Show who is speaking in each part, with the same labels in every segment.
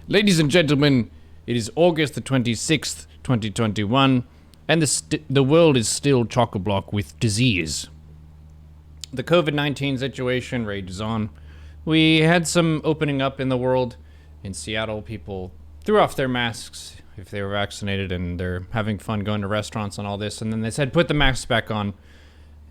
Speaker 1: Ladies and gentlemen, it is August the 26th, 2021, and the world is still chock-a-block with disease. The COVID-19 situation rages on. We had some opening up in the world. In Seattle, people threw off their masks if they were vaccinated, and they're having fun going to restaurants and all this. And then they said, put the masks back on.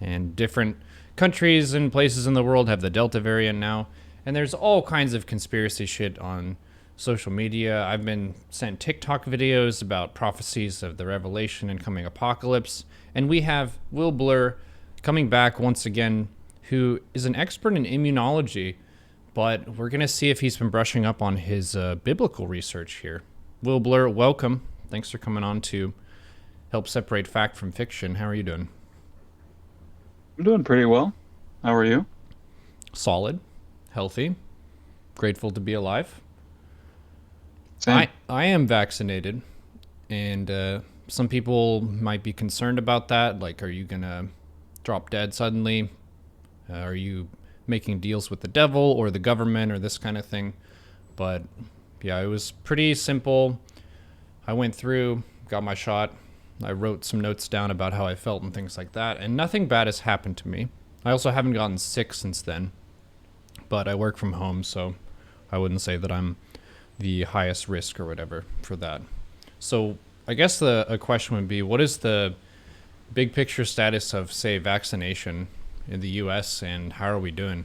Speaker 1: And different countries and places in the world have the Delta variant now. And there's all kinds of conspiracy shit on social media. I've been sent TikTok videos about prophecies of the Revelation and coming apocalypse. And we have WIllblur coming back once again, who is an expert in immunology, but we're going to see if he's been brushing up on his biblical research here. WIllblur, welcome. Thanks for coming on to help separate fact from fiction. How are you doing?
Speaker 2: I'm doing pretty well. How are you?
Speaker 1: Solid, healthy, grateful to be alive. I
Speaker 2: Same.
Speaker 1: I am vaccinated, and some people might be concerned about that. Like, are you gonna drop dead suddenly? Are you making deals with the devil or the government or this kind of thing? But yeah, it was pretty simple. I went through, got my shot. I wrote some notes down about how I felt and things like that, and nothing bad has happened to me. I also haven't gotten sick since then, but I work from home, so I wouldn't say that I'm the highest risk or whatever for that. So I guess a question would be, what is the big picture status of, say, vaccination in the U.S. and how are we doing?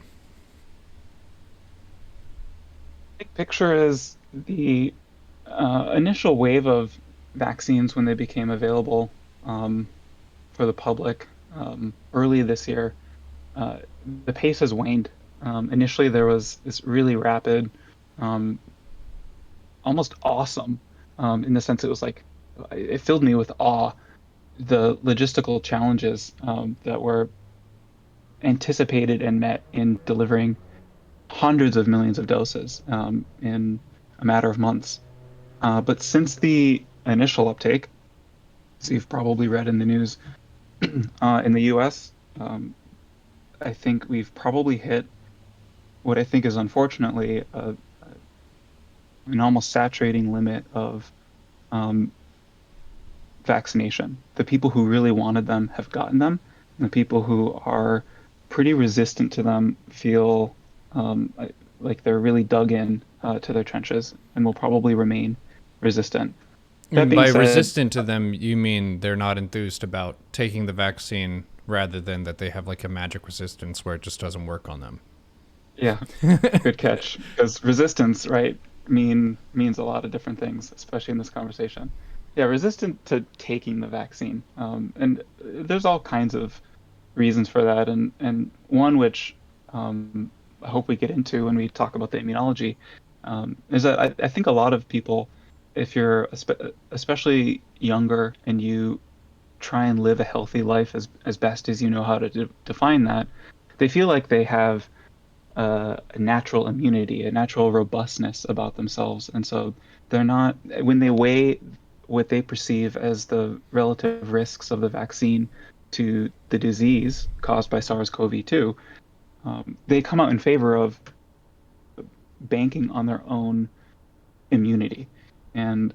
Speaker 2: Big picture is the initial wave of vaccines when they became available um, for the public early this year. Uh, the pace has waned. Initially, there was this really rapid, um, almost awesome, in the sense it was like it filled me with awe. The logistical challenges that were anticipated and met in delivering hundreds of millions of doses in a matter of months. But since the initial uptake, as you've probably read in the news, in the US, I think we've probably hit what I think is unfortunately an almost saturating limit of um, vaccination. The people who really wanted them have gotten them, and the people who are pretty resistant to them feel like they're really dug in to their trenches and will probably remain resistant. That
Speaker 1: And
Speaker 2: being
Speaker 1: by
Speaker 2: said,
Speaker 1: resistant to them, you mean they're not enthused about taking the vaccine rather than that they have like a magic resistance where it just doesn't work on them.
Speaker 2: yeah, good catch. Because resistance, right, means a lot of different things, especially in this conversation. Yeah, resistant to taking the vaccine. And there's all kinds of reasons for that, and one which I hope we get into when we talk about the immunology is that I think a lot of people, if you're especially younger and you try and live a healthy life as best as you know how to define that, they feel like they have a natural immunity, a natural robustness about themselves. And so they're not, when they weigh what they perceive as the relative risks of the vaccine to the disease caused by SARS-CoV-2, they come out in favor of banking on their own immunity. And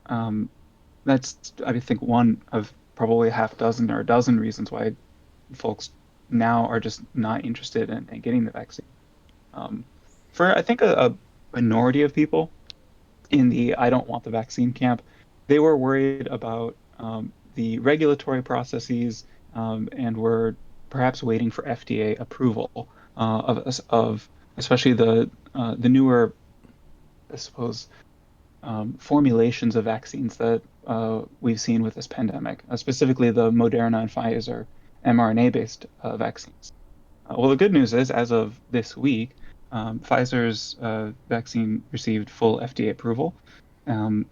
Speaker 2: um, that's, I think, one of probably a half dozen or a dozen reasons why folks now are just not interested in getting the vaccine. Um, for I think a minority of people in the I don't want the vaccine camp, they were worried about the regulatory processes and were perhaps waiting for FDA approval of especially the newer, I suppose, formulations of vaccines that we've seen with this pandemic, specifically the Moderna and Pfizer mRNA-based vaccines. Well, the good news is, as of this week, Pfizer's vaccine received full FDA approval.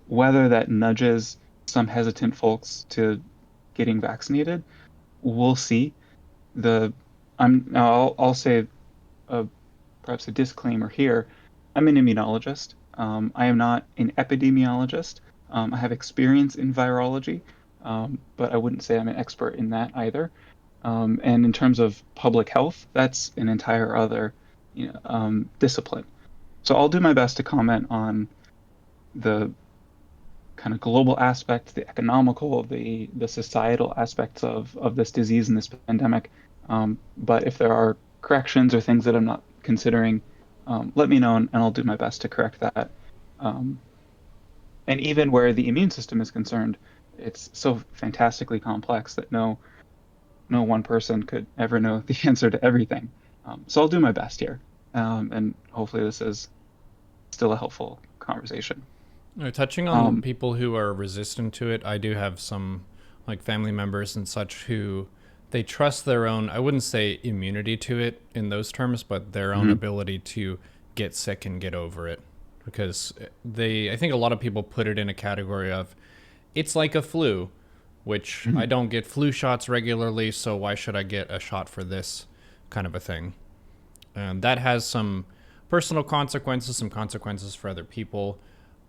Speaker 2: Whether that nudges some hesitant folks to getting vaccinated, we'll see. The I'm now I'll say uh, perhaps a disclaimer here. I'm an immunologist. I am not an epidemiologist. I have experience in virology, but I wouldn't say I'm an expert in that either. And in terms of public health, that's an entire other, discipline. So I'll do my best to comment on the kind of global aspects, the economical, the societal aspects of this disease and this pandemic. But if there are corrections or things that I'm not considering, let me know, and I'll do my best to correct that. Um, and even where the immune system is concerned, it's so fantastically complex that no one person could ever know the answer to everything. So I'll do my best here, and hopefully this is still a helpful conversation.
Speaker 1: Touching on
Speaker 2: Um,
Speaker 1: people who are resistant to it, I do have some like family members and such who they trust their own, I wouldn't say immunity to it in those terms, but their own
Speaker 2: mhm,
Speaker 1: ability to get sick and get over it. Because I think a lot of people put it in a category of it's like a flu, which I
Speaker 2: mhm.
Speaker 1: don't get flu shots regularly, so why should I get a shot for this kind of a thing? And that has some personal consequences, some consequences for other people.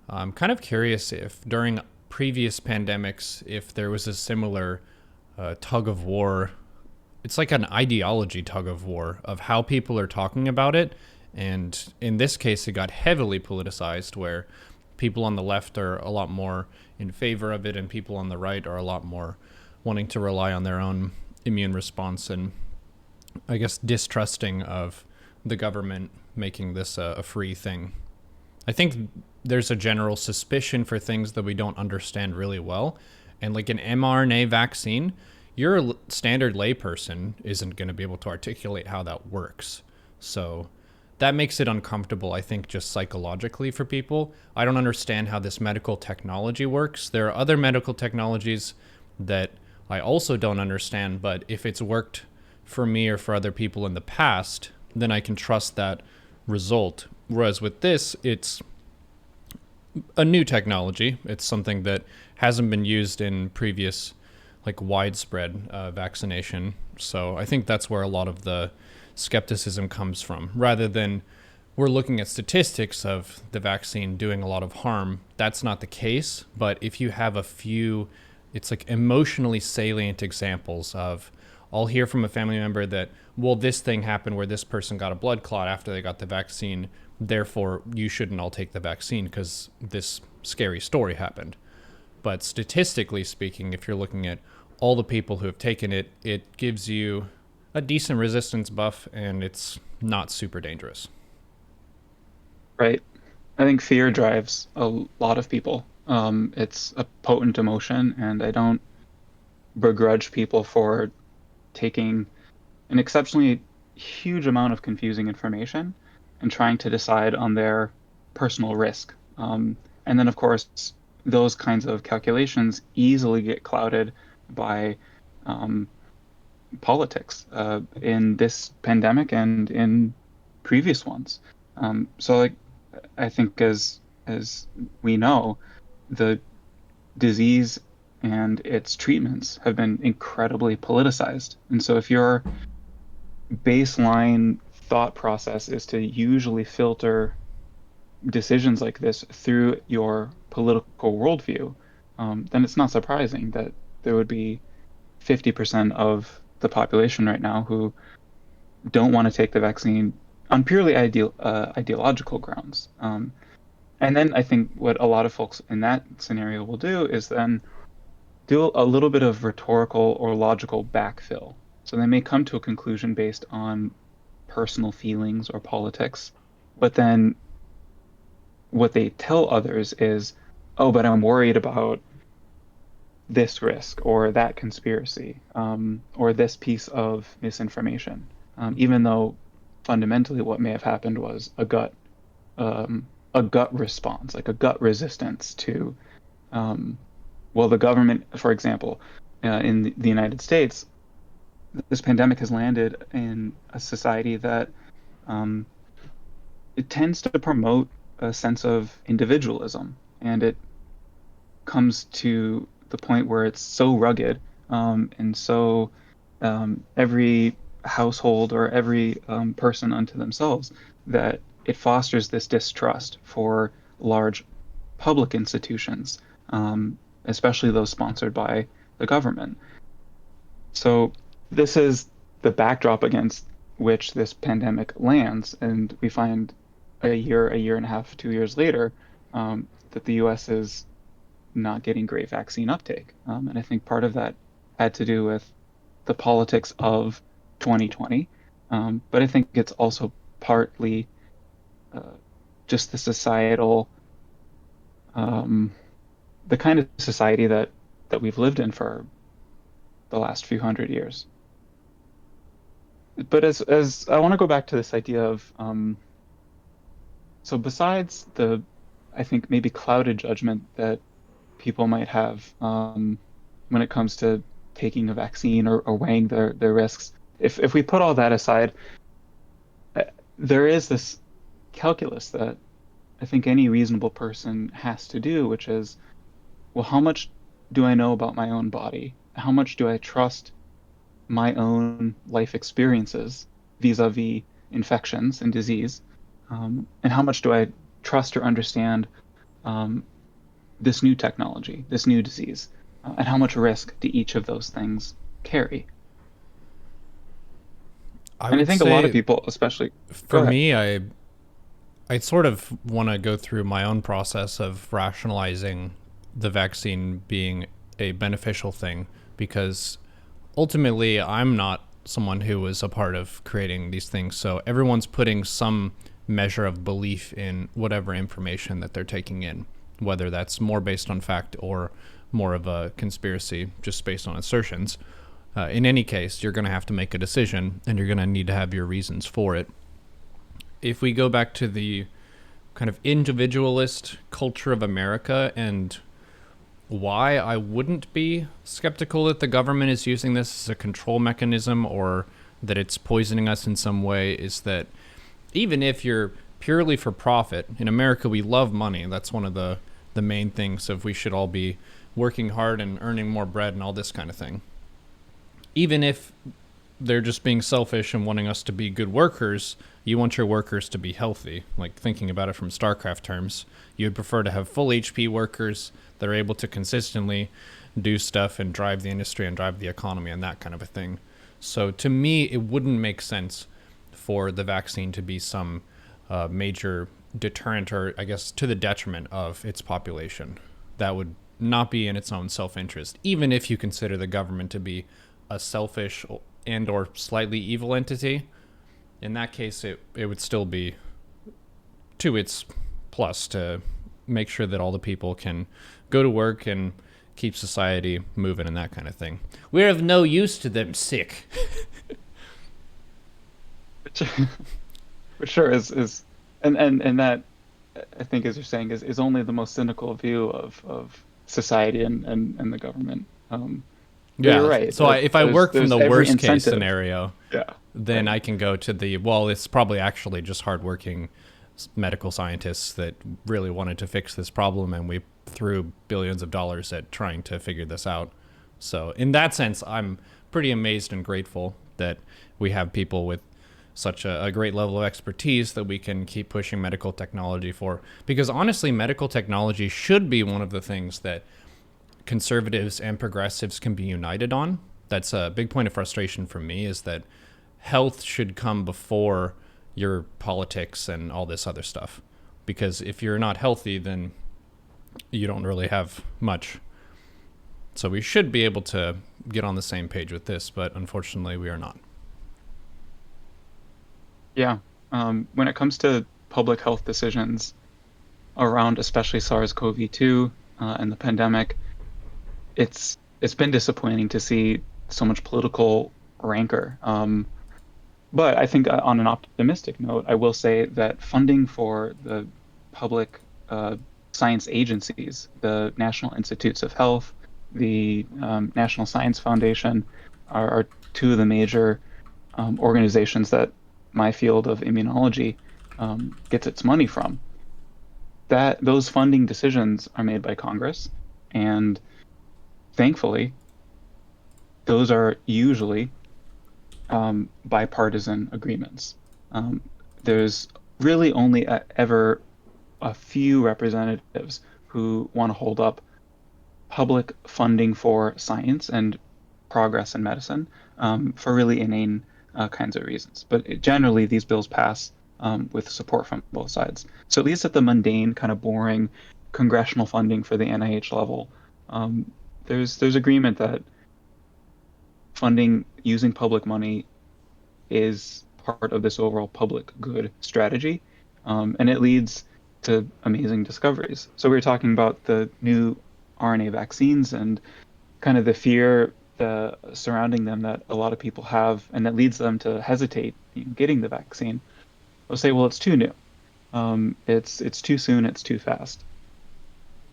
Speaker 1: I'm kind of curious if during previous pandemics, if there was a similar tug of war. It's like an ideology tug of war of how people are talking about it. And in this case, it got heavily politicized, where people on the left are a lot more in favor of it, and people on the right are a lot more wanting to rely on their own immune response and, I guess, distrusting of the government making this a free thing. I think there's a general suspicion for things that we don't understand really well. And like an mRNA vaccine, your standard layperson isn't going to be able to articulate how that works. So that makes it uncomfortable, I think, just psychologically for people. I don't understand how this medical technology works. There are other medical technologies that I also don't understand, but if it's worked for me or for other people in the past, then I can trust that result. Whereas with this, it's a new technology. It's something that hasn't been used in previous, like widespread vaccination. So I think that's where a lot of the skepticism comes from, rather than we're looking at statistics of the vaccine doing a lot of harm. That's not the case. But if you have a few, it's like emotionally salient examples of, I'll hear from a family member that, well, this thing happened where this person got a blood clot after they got the vaccine. Therefore, you shouldn't all take the vaccine because this scary story happened. But statistically speaking, if you're looking at all the people who have taken it, it gives you a decent resistance buff and it's not super dangerous.
Speaker 2: Right. I think fear drives a lot of people. It's a potent emotion, and I don't begrudge people for taking an exceptionally huge amount of confusing information and trying to decide on their personal risk. And then, of course, those kinds of calculations easily get clouded by um, politics in this pandemic and in previous ones. So, like, I think as we know, the disease and its treatments have been incredibly politicized. And so if your baseline thought process is to usually filter decisions like this through your political worldview, then it's not surprising that there would be 50% of the population right now who don't want to take the vaccine on purely ideological grounds. And then I think what a lot of folks in that scenario will do is then do a little bit of rhetorical or logical backfill. So they may come to a conclusion based on personal feelings or politics, but then what they tell others is, oh, but I'm worried about this risk or that conspiracy, or this piece of misinformation, even though fundamentally what may have happened was a gut response, like a gut resistance to, um, well, the government, for example, in the United States, this pandemic has landed in a society that um, it tends to promote a sense of individualism, and it comes to the point where it's so rugged, and so every household or every person unto themselves, that it fosters this distrust for large public institutions, especially those sponsored by the government. So this is the backdrop against which this pandemic lands, and we find a year and a half, 2 years later, that the U.S. is not getting great vaccine uptake. And I think part of that had to do with the politics of 2020. But I think it's also partly uh, just the societal, um, the kind of society that we've lived in for the last few hundred years. But as I want to go back to this idea of so besides the, I think maybe clouded judgment that people might have when it comes to taking a vaccine or weighing their risks, if we put all that aside, uh, there is this calculus that I think any reasonable person has to do, which is, well, how much do I know about my own body? How much do I trust my own life experiences vis-a-vis infections and disease? And how much do I trust or understand um, this new technology, this new disease? And how much risk do each of those things carry?
Speaker 1: I
Speaker 2: And I
Speaker 1: would
Speaker 2: think a lot of
Speaker 1: say
Speaker 2: people, especially, go
Speaker 1: for
Speaker 2: ahead.
Speaker 1: me, I sort of want to go through my own process of rationalizing the vaccine being a beneficial thing because ultimately I'm not someone who was a part of creating these things. So everyone's putting some measure of belief in whatever information that they're taking in, whether that's more based on fact or more of a conspiracy just based on assertions. In any case, you're going to have to make a decision and you're going to need to have your reasons for it. If we go back to the kind of individualist culture of America and why I wouldn't be skeptical that the government is using this as a control mechanism or that it's poisoning us in some way is that even if you're purely for profit, in America we love money. That's one of the main things of we should all be working hard and earning more bread and all this kind of thing. Even if they're just being selfish and wanting us to be good workers, you want your workers to be healthy. Like thinking about it from StarCraft terms, you'd prefer to have full HP workers that are able to consistently do stuff and drive the industry and drive the economy and that kind of a thing. So to me, it wouldn't make sense for the vaccine to be some major deterrent or I guess to the detriment of its population. That would not be in its own self-interest, even if you consider the government to be a selfish and or slightly evil entity. In that case, it would still be to its plus to make sure that all the people can go to work and keep society moving and that kind of thing. We're of no use to them sick.
Speaker 2: Which, which sure is, and that I think, as you're saying, is only the most cynical view of society and the government. But you're
Speaker 1: Yeah.
Speaker 2: right.
Speaker 1: So if I work from
Speaker 2: There's
Speaker 1: the
Speaker 2: every
Speaker 1: worst case
Speaker 2: incentive.
Speaker 1: scenario,
Speaker 2: Yeah.
Speaker 1: then
Speaker 2: Right.
Speaker 1: I can go to the well. It's probably actually just hardworking medical scientists that really wanted to fix this problem, and we threw billions of dollars at trying to figure this out. So in that sense, I'm pretty amazed and grateful that we have people with such a great level of expertise that we can keep pushing medical technology for. Because honestly, medical technology should be one of the things that conservatives and progressives can be united on. That's a big point of frustration for me is that health should come before your politics and all this other stuff. Because if you're not healthy, then you don't really have much. So we should be able to get on the same page with this, but unfortunately we are not.
Speaker 2: Yeah. When it comes to public health decisions around especially SARS-CoV-2 and the pandemic, it's been disappointing to see so much political rancor. But I think on an optimistic note, I will say that funding for the public science agencies, the National Institutes of Health, the National Science Foundation, are two of the major organizations that my field of immunology gets its money from. That those funding decisions are made by Congress, and thankfully, those are usually bipartisan agreements. Um, there's really only ever a few representatives who want to hold up public funding for science and progress in medicine for really inane kinds of reasons. But generally, these bills pass with support from both sides. So at least at the mundane, kind of boring congressional funding for the NIH level, um, there's agreement that funding using public money is part of this overall public good strategy, and it leads to amazing discoveries. So we were talking about the new RNA vaccines and kind of the fear surrounding them that a lot of people have, and that leads them to hesitate getting the vaccine. They'll say, "Well, it's too new. It's too soon. It's too fast."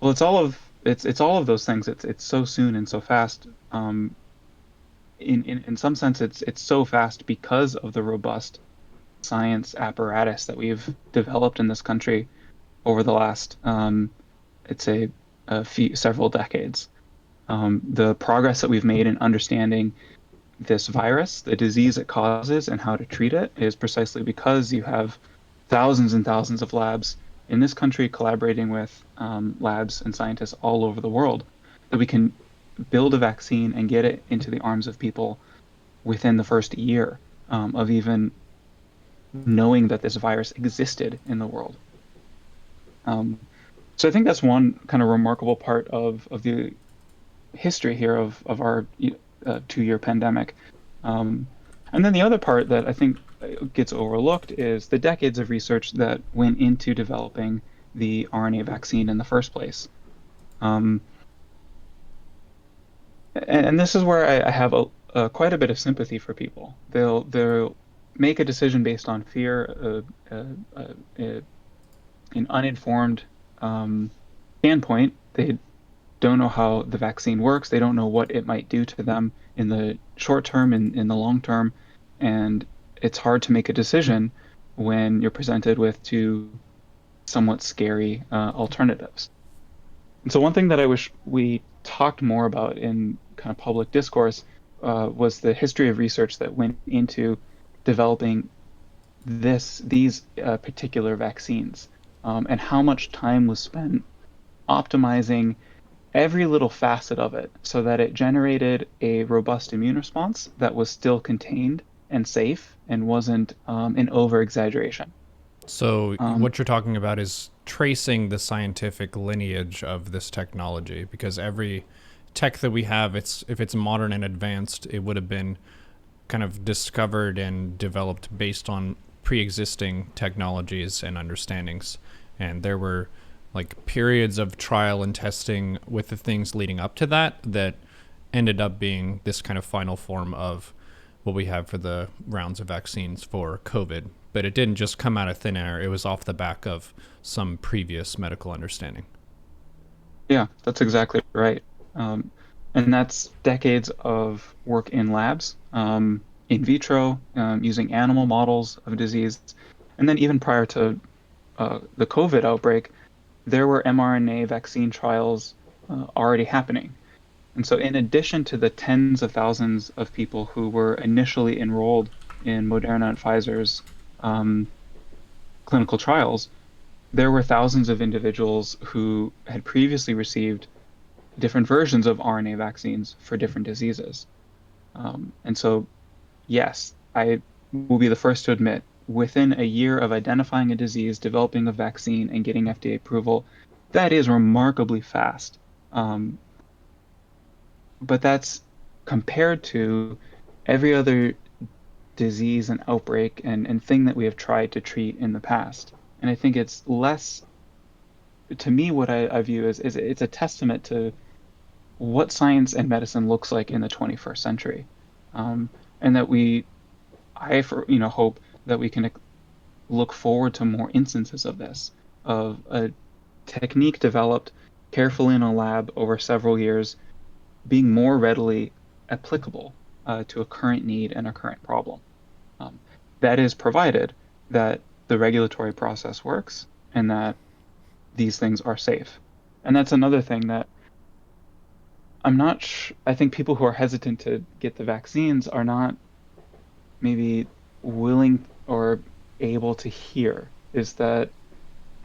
Speaker 2: Well, it's all of those things. It's so soon and so fast. In some sense, it's so fast because of the robust science apparatus that we've developed in this country over the last, I'd say, several decades. The progress that we've made in understanding this virus, the disease it causes, and how to treat it is precisely because you have thousands and thousands of labs in this country collaborating with labs and scientists all over the world that we can build a vaccine and get it into the arms of people within the first year of even knowing that this virus existed in the world. Um, so I think that's one kind of remarkable part of the history here of our 2 year pandemic. Um, and then the other part that I think gets overlooked is the decades of research that went into developing the RNA vaccine in the first place. Um, and this is where I have quite a bit of sympathy for people. They'll make a decision based on fear, an uninformed standpoint. They don't know how the vaccine works. They don't know what it might do to them in the short term and in the long term. And it's hard to make a decision when you're presented with two somewhat scary alternatives. And so, one thing that I wish we talked more about in kind of public discourse was the history of research that went into developing these particular vaccines, and how much time was spent optimizing every little facet of it so that it generated a robust immune response that was still contained and safe and wasn't an over exaggeration.
Speaker 1: So
Speaker 2: Um,
Speaker 1: what you're talking about is tracing the scientific lineage of this technology, because every tech that we have, it's if it's modern and advanced, it would have been kind of discovered and developed based on pre-existing technologies and understandings. And there were like periods of trial and testing with the things leading up to that that ended up being this kind of final form of what we have for the rounds of vaccines for COVID. But it didn't just come out of thin air. It was off the back of some previous medical understanding.
Speaker 2: yeah, that's exactly right. Um, and that's decades of work in labs, in vitro, using animal models of disease. And then even prior to the COVID outbreak, there were mRNA vaccine trials already happening. And so, in addition to the tens of thousands of people who were initially enrolled in Moderna and Pfizer's um, clinical trials, there were thousands of individuals who had previously received different versions of RNA vaccines for different diseases. And so, yes, I will be the first to admit, within a year of identifying a disease, developing a vaccine, and getting FDA approval, that is remarkably fast. Um, but that's compared to every other disease and outbreak and thing that we have tried to treat in the past. And I think it's less, to me, what I view is it's a testament to what science and medicine looks like in the 21st century. Um, and that hope that we can look forward to more instances of this, of a technique developed carefully in a lab over several years being more readily applicable to a current need and a current problem. Um, that is provided that the regulatory process works and that these things are safe. And that's another thing that I think people who are hesitant to get the vaccines are not maybe willing or able to hear is that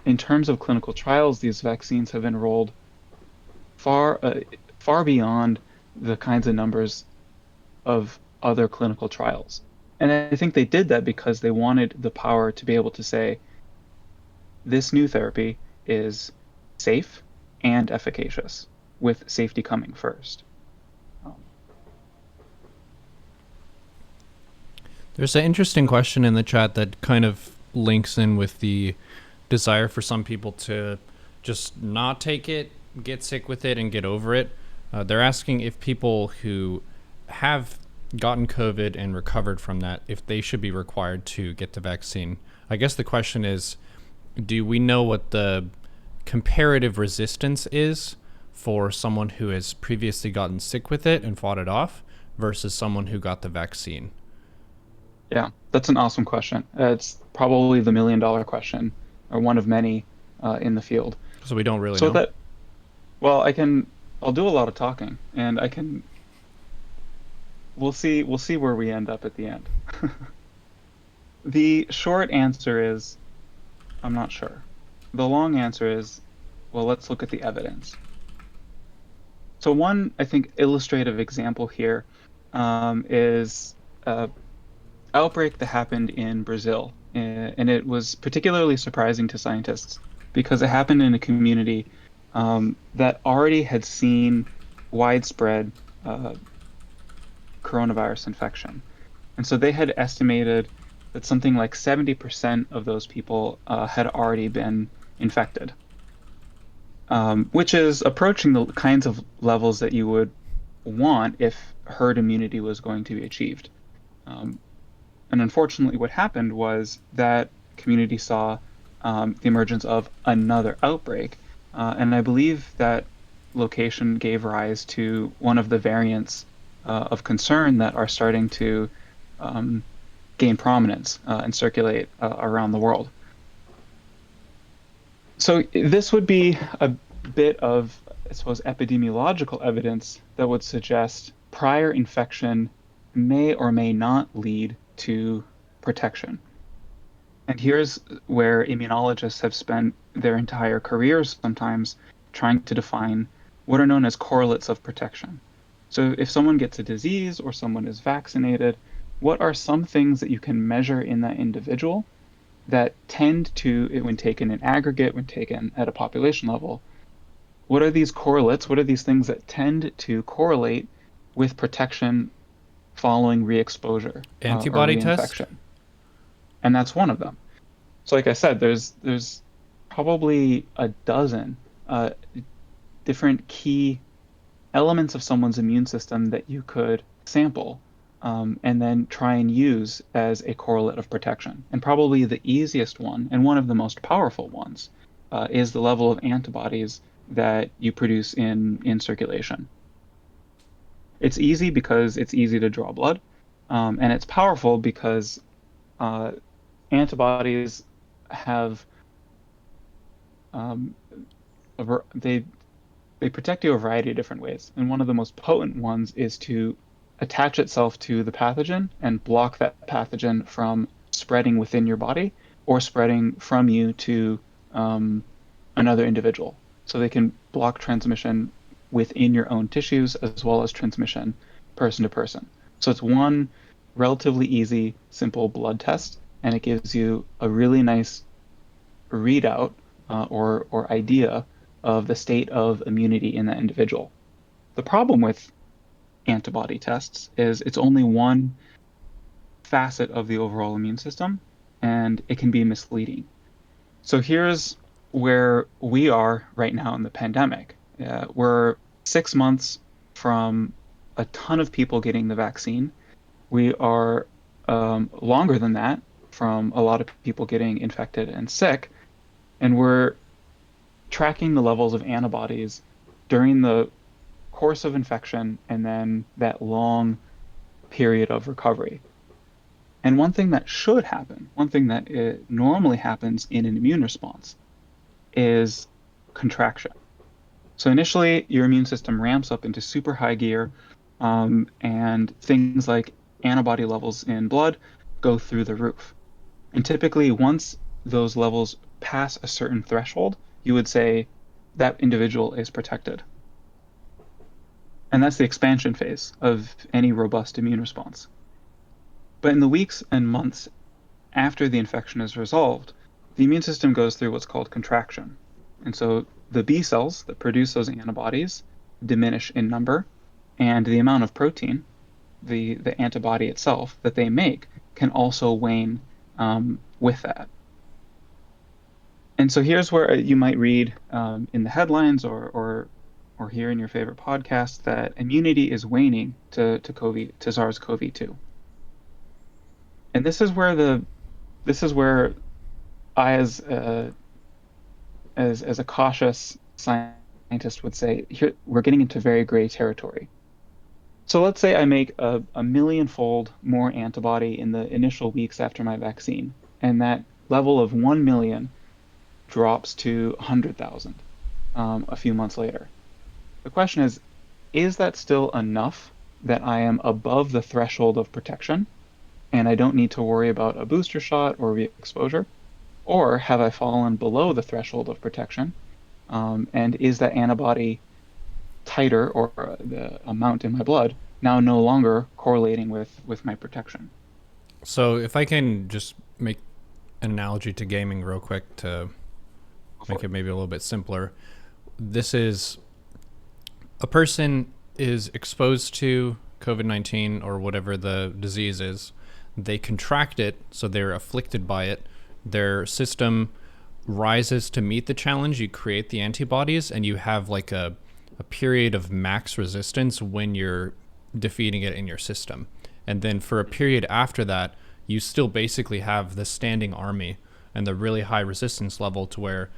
Speaker 2: in terms of clinical trials, these vaccines have enrolled far, far beyond the kinds of numbers of other clinical trials. And I think they did that because they wanted the power to be able to say, this new therapy is safe and efficacious, with safety coming first. Um,
Speaker 1: There's an interesting question in the chat that kind of links in with the desire for some people to just not take it, get sick with it, and get over it. They're asking if people who have gotten COVID and recovered from that, if they should be required to get the vaccine. I guess the question is, do we know what the comparative resistance is for someone who has previously gotten sick with it and fought it off versus someone who got the vaccine?
Speaker 2: yeah, that's an awesome question. It's probably the $1 million question, or one of many in the field.
Speaker 1: So we don't really
Speaker 2: So
Speaker 1: know.
Speaker 2: that, well, I'll do a lot of talking, and we'll see where we end up at the end. The short answer is I'm not sure. The long answer is, well, let's look at the evidence. So one, I think, illustrative example here is a outbreak that happened in Brazil, and it was particularly surprising to scientists because it happened in a community that already had seen widespread coronavirus infection. And so they had estimated that something like 70% of those people had already been infected, which is approaching the kinds of levels that you would want if herd immunity was going to be achieved. Um, and unfortunately, what happened was that community saw the emergence of another outbreak. And I believe that location gave rise to one of the variants of concern that are starting to um, gain prominence and circulate around the world. So this would be a bit of, I suppose, epidemiological evidence that would suggest prior infection may or may not lead to protection. And here's where immunologists have spent their entire careers sometimes trying to define what are known as correlates of protection. So if someone gets a disease or someone is vaccinated, what are some things that you can measure in that individual that tend to, when taken in aggregate, when taken at a population level, what are these correlates? What are these things that tend to correlate with protection following re-exposure or
Speaker 1: Antibody test?
Speaker 2: reinfection? And that's one of them. So, like I said, there's probably a dozen uh, different key elements of someone's immune system that you could sample and then try and use as a correlate of protection. And probably the easiest one and one of the most powerful ones is the level of antibodies that you produce in circulation. It's easy because it's easy to draw blood, and it's powerful because uh, antibodies have um, they protect you a variety of different ways. And one of the most potent ones is to attach itself to the pathogen and block that pathogen from spreading within your body or spreading from you to another individual. So they can block transmission within your own tissues as well as transmission person to person. So it's one relatively easy, simple blood test, and it gives you a really nice readout or idea of the state of immunity in that individual. The problem with antibody tests is it's only one facet of the overall immune system, and it can be misleading. So here's where we are right now in the pandemic. We're 6 months from a ton of people getting the vaccine. We are longer than that from a lot of people getting infected and sick, and we're tracking the levels of antibodies during the course of infection and then that long period of recovery. And one thing that should happen, one thing that normally happens in an immune response is contraction. So initially, your immune system ramps up into super high gear, and things like antibody levels in blood go through the roof. And typically, once those levels pass a certain threshold, you would say that individual is protected. And that's the expansion phase of any robust immune response. But in the weeks and months after the infection is resolved, the immune system goes through what's called contraction. And so the B cells that produce those antibodies diminish in number, and the amount of protein, the antibody itself that they make, can also wane with that. And so here's where you might read in the headlines or hear in your favorite podcast that immunity is waning to SARS-CoV-2. And this is where I, as a cautious scientist, would say here we're getting into very gray territory. So let's say I make a millionfold more antibody in the initial weeks after my vaccine, and that level of 1 million drops to 100,000 a few months later. The question is that still enough that I am above the threshold of protection and I don't need to worry about a booster shot or re-exposure? Or have I fallen below the threshold of protection? And is that antibody titer, or the amount in my blood, now no longer correlating with my protection?
Speaker 1: So if I can just make an analogy to gaming real quick to make it maybe a little bit simpler. This is a person is exposed to COVID-19 or whatever the disease is. They contract it, so they're afflicted by it. Their system rises to meet the challenge. You create the antibodies, and you have like a period of max resistance when you're defeating it in your system. And then for a period after that, you still basically have the standing army and the really high resistance level to where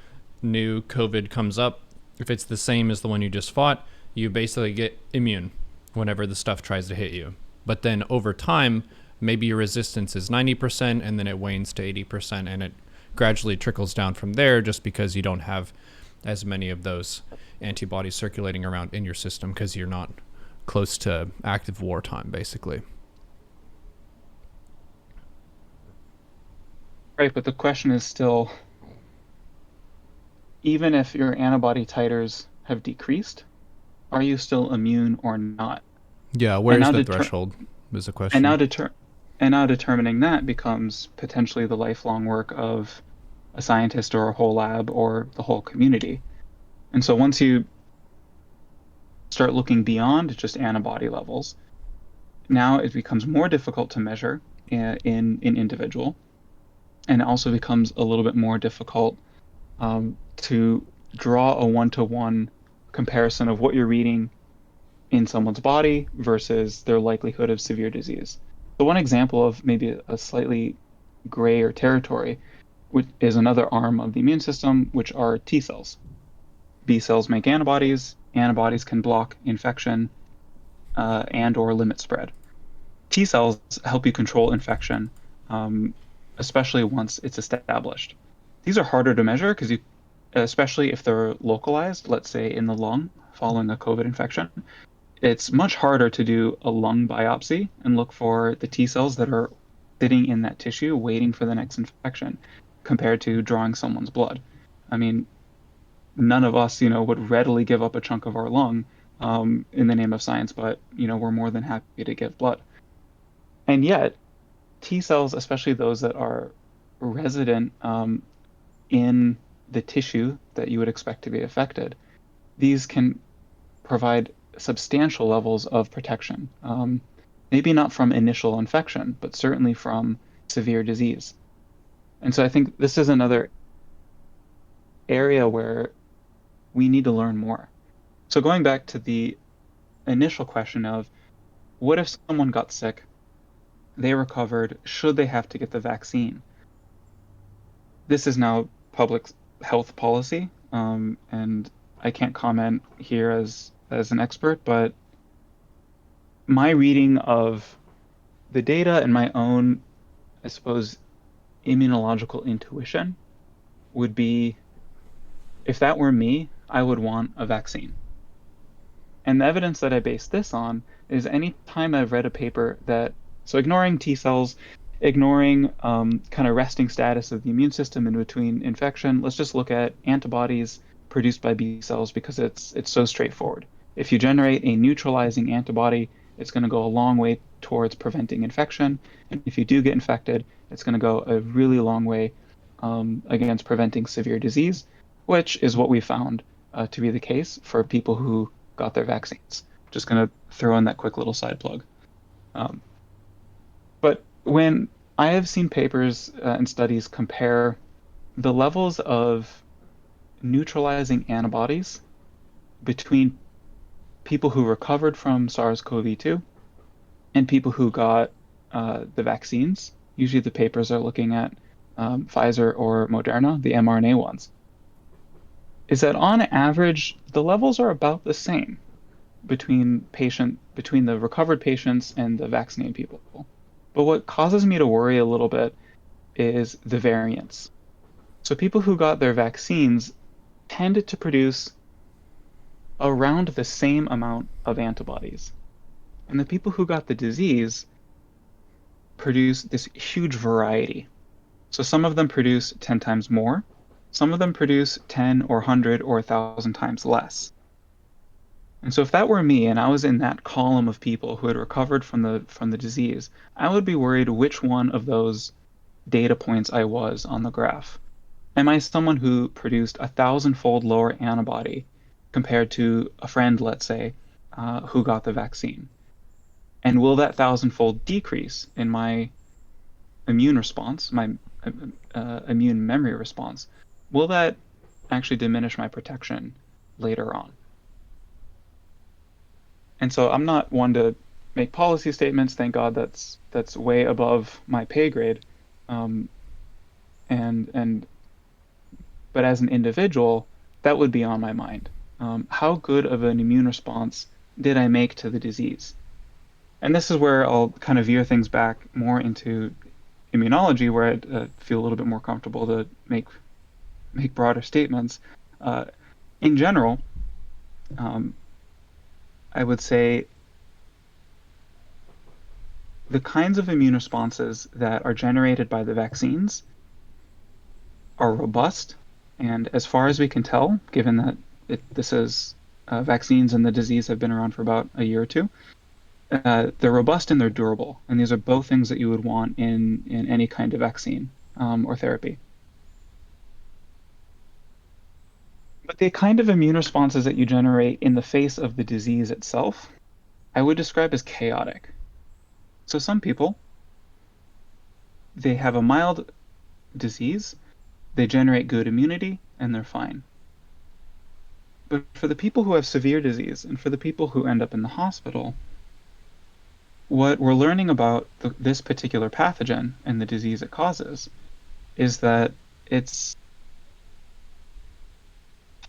Speaker 1: new COVID comes up. If it's the same as the one you just fought, you basically get immune whenever the stuff tries to hit you. But then over time, maybe your resistance is 90% and then it wanes to 80% and it gradually trickles down from there just because you don't have as many of those antibodies circulating around in your system because you're not close to active wartime, basically.
Speaker 2: Right, but the question is still, even if your antibody titers have decreased, are you still immune or not?
Speaker 1: Yeah,
Speaker 2: And
Speaker 1: where's
Speaker 2: now
Speaker 1: the
Speaker 2: deter
Speaker 1: threshold is the
Speaker 2: and
Speaker 1: question.
Speaker 2: now deter and now determining that becomes potentially the lifelong work of a scientist or a whole lab or the whole community. And so once you start looking beyond just antibody levels, now it becomes more difficult to measure in individual, and it also becomes a little bit more difficult to draw a one-to-one comparison of what you're reading in someone's body versus their likelihood of severe disease. So one example of maybe a slightly grayer territory, which is another arm of the immune system, which are T cells. B cells make antibodies. Antibodies can block infection and or limit spread. T cells help you control infection, especially once it's established. These are harder to measure because you, especially if they're localized, let's say in the lung following a COVID infection, it's much harder to do a lung biopsy and look for the T cells that are sitting in that tissue waiting for the next infection compared to drawing someone's blood. I mean, none of us, would readily give up a chunk of our lung in the name of science, but, we're more than happy to give blood. And yet, T cells, especially those that are resident in the tissue that you would expect to be affected, these can provide substantial levels of protection. Maybe not from initial infection, but certainly from severe disease. And so I think this is another area where we need to learn more. So going back to the initial question of what if someone got sick, they recovered, should they have to get the vaccine? This is now public health policy, and I can't comment here as an expert, but my reading of the data and my own, I suppose, immunological intuition would be, if that were me, I would want a vaccine. And the evidence that I base this on is any time I've read a paper that, so ignoring T cells, ignoring kind of resting status of the immune system in between infection, let's just look at antibodies produced by B cells because it's so straightforward. If you generate a neutralizing antibody, it's going to go a long way towards preventing infection. And if you do get infected, it's going to go a really long way against preventing severe disease, which is what we found to be the case for people who got their vaccines. Just going to throw in that quick little side plug. Um, but when I have seen papers and studies compare the levels of neutralizing antibodies between people who recovered from SARS-CoV-2 and people who got the vaccines. Usually the papers are looking at Pfizer or Moderna, the mRNA ones. Is that on average, the levels are about the same between the recovered patients and the vaccinated people. But what causes me to worry a little bit is the variance. So people who got their vaccines tended to produce around the same amount of antibodies. And the people who got the disease produce this huge variety. So some of them produce 10 times more, some of them produce 10 or 100 or 1,000 times less. And so if that were me and I was in that column of people who had recovered from the disease, I would be worried which one of those data points I was on the graph. Am I someone who produced 1,000-fold lower antibody compared to a friend, let's say, who got the vaccine? And will that 1,000-fold decrease in my immune response, my immune memory response, will that actually diminish my protection later on? And so I'm not one to make policy statements. Thank God that's way above my pay grade. Um, and but as an individual, that would be on my mind. How good of an immune response did I make to the disease? And this is where I'll kind of veer things back more into immunology, where I feel a little bit more comfortable to make broader statements. Uh, in general, um, I would say the kinds of immune responses that are generated by the vaccines are robust, and as far as we can tell, given that this is vaccines and the disease have been around for about a year or two, they're robust and they're durable, and these are both things that you would want in any kind of vaccine or therapy. But the kind of immune responses that you generate in the face of the disease itself, I would describe as chaotic. So some people, they have a mild disease, they generate good immunity, and they're fine. But for the people who have severe disease and for the people who end up in the hospital, what we're learning about this particular pathogen and the disease it causes is that it's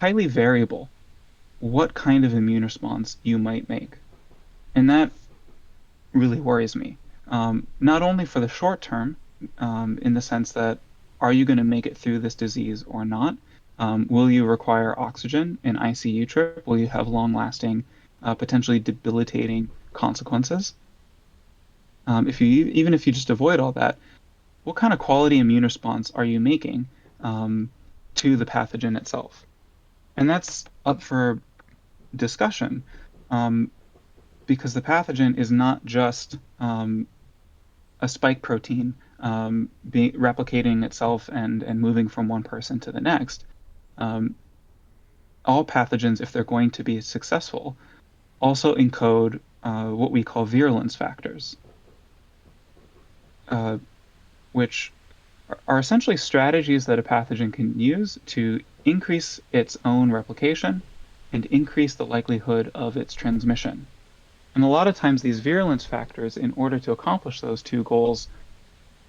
Speaker 2: highly variable what kind of immune response you might make. And that really worries me. Not only for the short term, in the sense that are you going to make it through this disease or not? Will you require oxygen, an ICU trip? Will you have long-lasting, potentially debilitating consequences? Even if you just avoid all that, what kind of quality immune response are you making to the pathogen itself? And that's up for discussion, um, because the pathogen is not just a spike protein replicating itself and moving from one person to the next. Um, all pathogens, if they're going to be successful, also encode what we call virulence factors, uh, which are essentially strategies that a pathogen can use to increase its own replication and increase the likelihood of its transmission. And a lot of times, these virulence factors, in order to accomplish those two goals,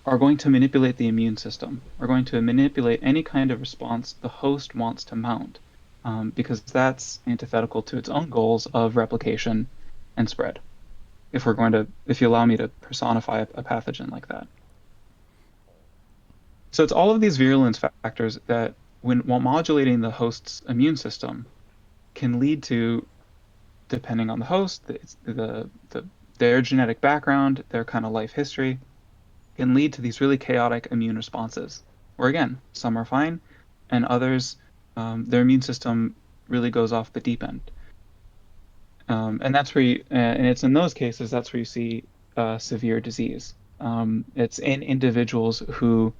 Speaker 2: are going to manipulate the immune system, are going to manipulate any kind of response the host wants to mount, because that's antithetical to its own goals of replication and spread. If you allow me to personify a pathogen like that. So it's all of these virulence factors that, while modulating the host's immune system, can lead to, depending on the host, their genetic background, their kind of life history, can lead to these really chaotic immune responses. Where again, some are fine, and others, their immune system really goes off the deep end. And that's where and it's in those cases that's where you see severe disease. It's in individuals who,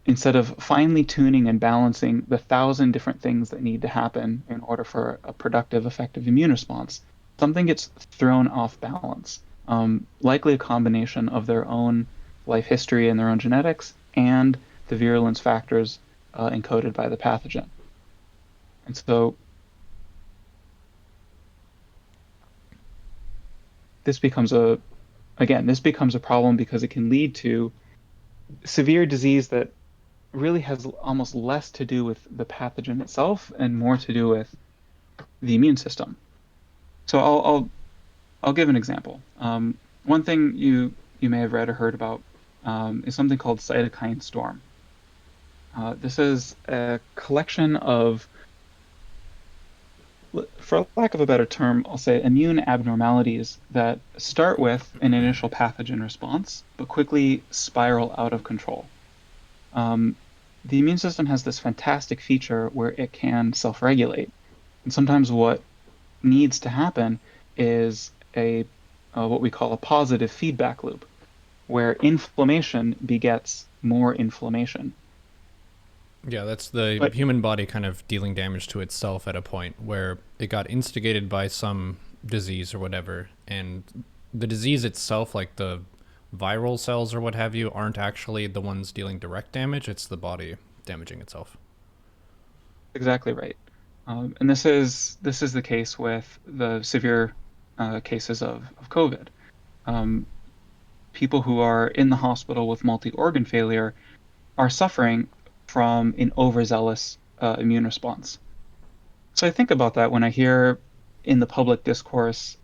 Speaker 2: instead of finely tuning and balancing the thousand different things that need to happen in order for a productive, effective immune response, something gets thrown off balance. Likely a combination of their own life history and their own genetics and the virulence factors encoded by the pathogen. And so this becomes a, again, this becomes a problem because it can lead to severe disease that really has almost less to do with the pathogen itself and more to do with the immune system. So I'll give an example. One thing you may have read or heard about is something called cytokine storm. This is a collection of, for lack of a better term, I'll say immune abnormalities that start with an initial pathogen response, but quickly spiral out of control. The immune system has this fantastic feature where it can self-regulate. And sometimes what needs to happen is a what we call a positive feedback loop, where inflammation begets more inflammation.
Speaker 1: Yeah, that's the
Speaker 2: But
Speaker 1: human body kind of dealing damage to itself at a point where it got instigated by some disease or whatever, and the disease itself, like the viral cells or what have you, aren't actually the ones dealing direct damage. It's the body damaging itself.
Speaker 2: exactly right. And this is the case with the severe cases of COVID. Um, People who are in the hospital with multi-organ failure are suffering from an overzealous immune response. So I think about that when I hear in the public discourse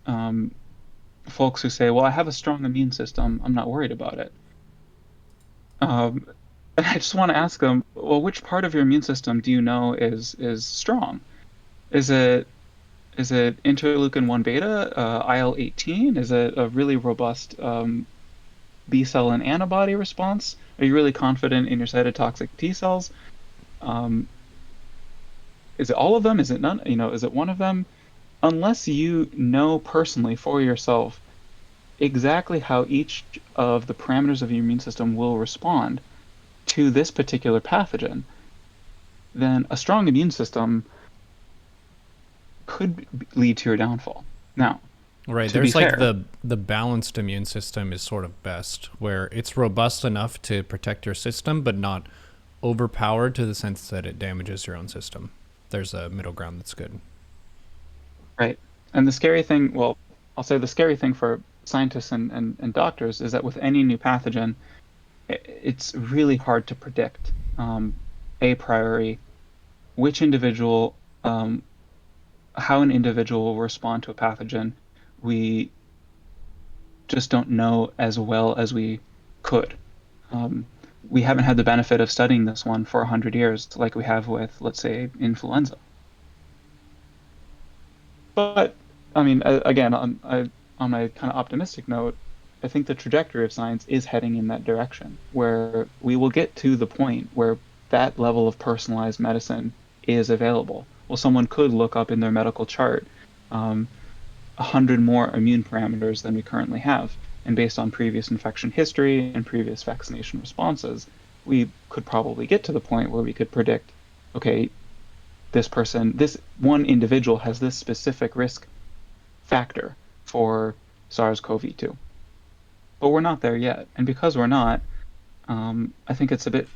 Speaker 2: folks who say, "Well, I have a strong immune system. I'm not worried about it." Um, and I just want to ask them, "Well, which part of your immune system do you know is strong? Is it interleukin 1 beta, IL-18? Is it a really robust B cell and antibody response? Are you really confident in your cytotoxic T cells? Um, is it all of them? Is it none? Is it one of them? Unless you know personally for yourself exactly how each of the parameters of your immune system will respond to this particular pathogen, then a strong immune system could lead to your downfall. Now,
Speaker 1: Right.
Speaker 2: to be
Speaker 1: There's like
Speaker 2: fair,
Speaker 1: the balanced immune system is sort of best, where it's robust enough to protect your system, but not overpowered to the sense that it damages your own system. There's a middle ground that's good.
Speaker 2: right? And the scary thing, well, I'll say the scary thing for scientists and doctors is that with any new pathogen, it's really hard to predict a priori which individual, how an individual will respond to a pathogen. We just don't know as well as we could. Um, we haven't had the benefit of studying this one for 100 years like we have with, let's say, influenza. But I mean, again, on a kind of optimistic note, I think the trajectory of science is heading in that direction, where we will get to the point where that level of personalized medicine is available. Well, someone could look up in their medical chart 100 more immune parameters than we currently have, and based on previous infection history and previous vaccination responses, we could probably get to the point where we could predict, okay, this person, this one individual has this specific risk factor for SARS-CoV-2. But we're not there yet. And because we're not, I think it's a bit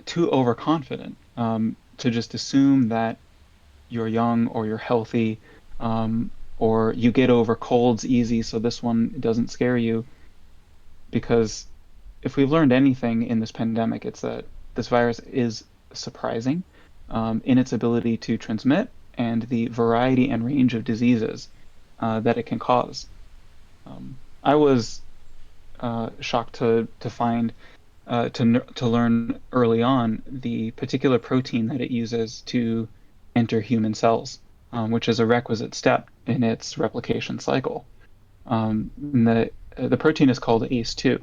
Speaker 2: too overconfident to just assume that you're young or you're healthy or you get over colds easy, so this one doesn't scare you. Because if we've learned anything in this pandemic, it's that this virus is surprising in its ability to transmit and the variety and range of diseases that it can cause. I was shocked to find to learn early on the particular protein that it uses to enter human cells, which is a requisite step in its replication cycle. And the protein is called ACE2,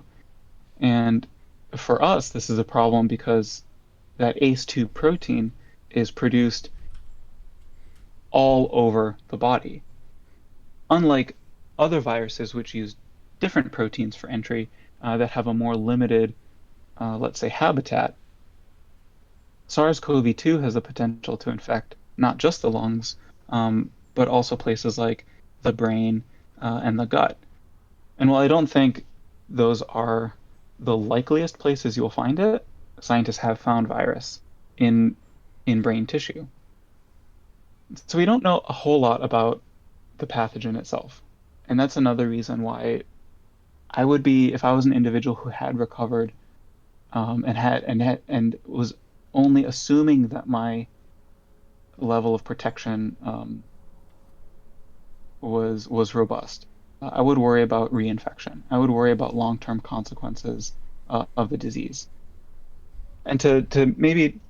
Speaker 2: and for us, this is a problem because that ACE2 protein is produced all over the body. Unlike other viruses which use different proteins for entry that have a more limited, let's say, habitat, SARS-CoV-2 has the potential to infect not just the lungs, but also places like the brain and the gut. And while I don't think those are the likeliest places you'll find it, scientists have found virus in brain tissue. So we don't know a whole lot about the pathogen itself. And that's another reason why I would be, if I was an individual who had recovered and was only assuming that my level of protection was robust. I would worry about reinfection. I would worry about long-term consequences of the disease. And to maybe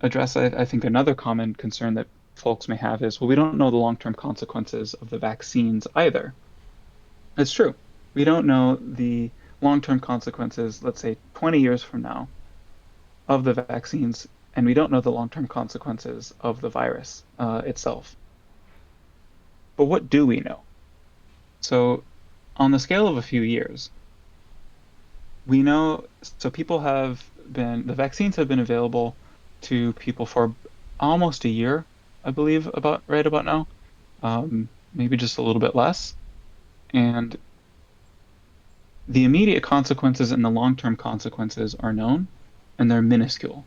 Speaker 2: address, I think another common concern that folks may have is, well, we don't know the long-term consequences of the vaccines either. It's true. We don't know the long-term consequences, let's say 20 years from now, of the vaccines, and we don't know the long-term consequences of the virus itself. But what do we know? So, on the scale of a few years, we know, so the vaccines have been available to people for almost a year, I believe, right about now, maybe just a little bit less. And the immediate consequences and the long-term consequences are known, and they're minuscule.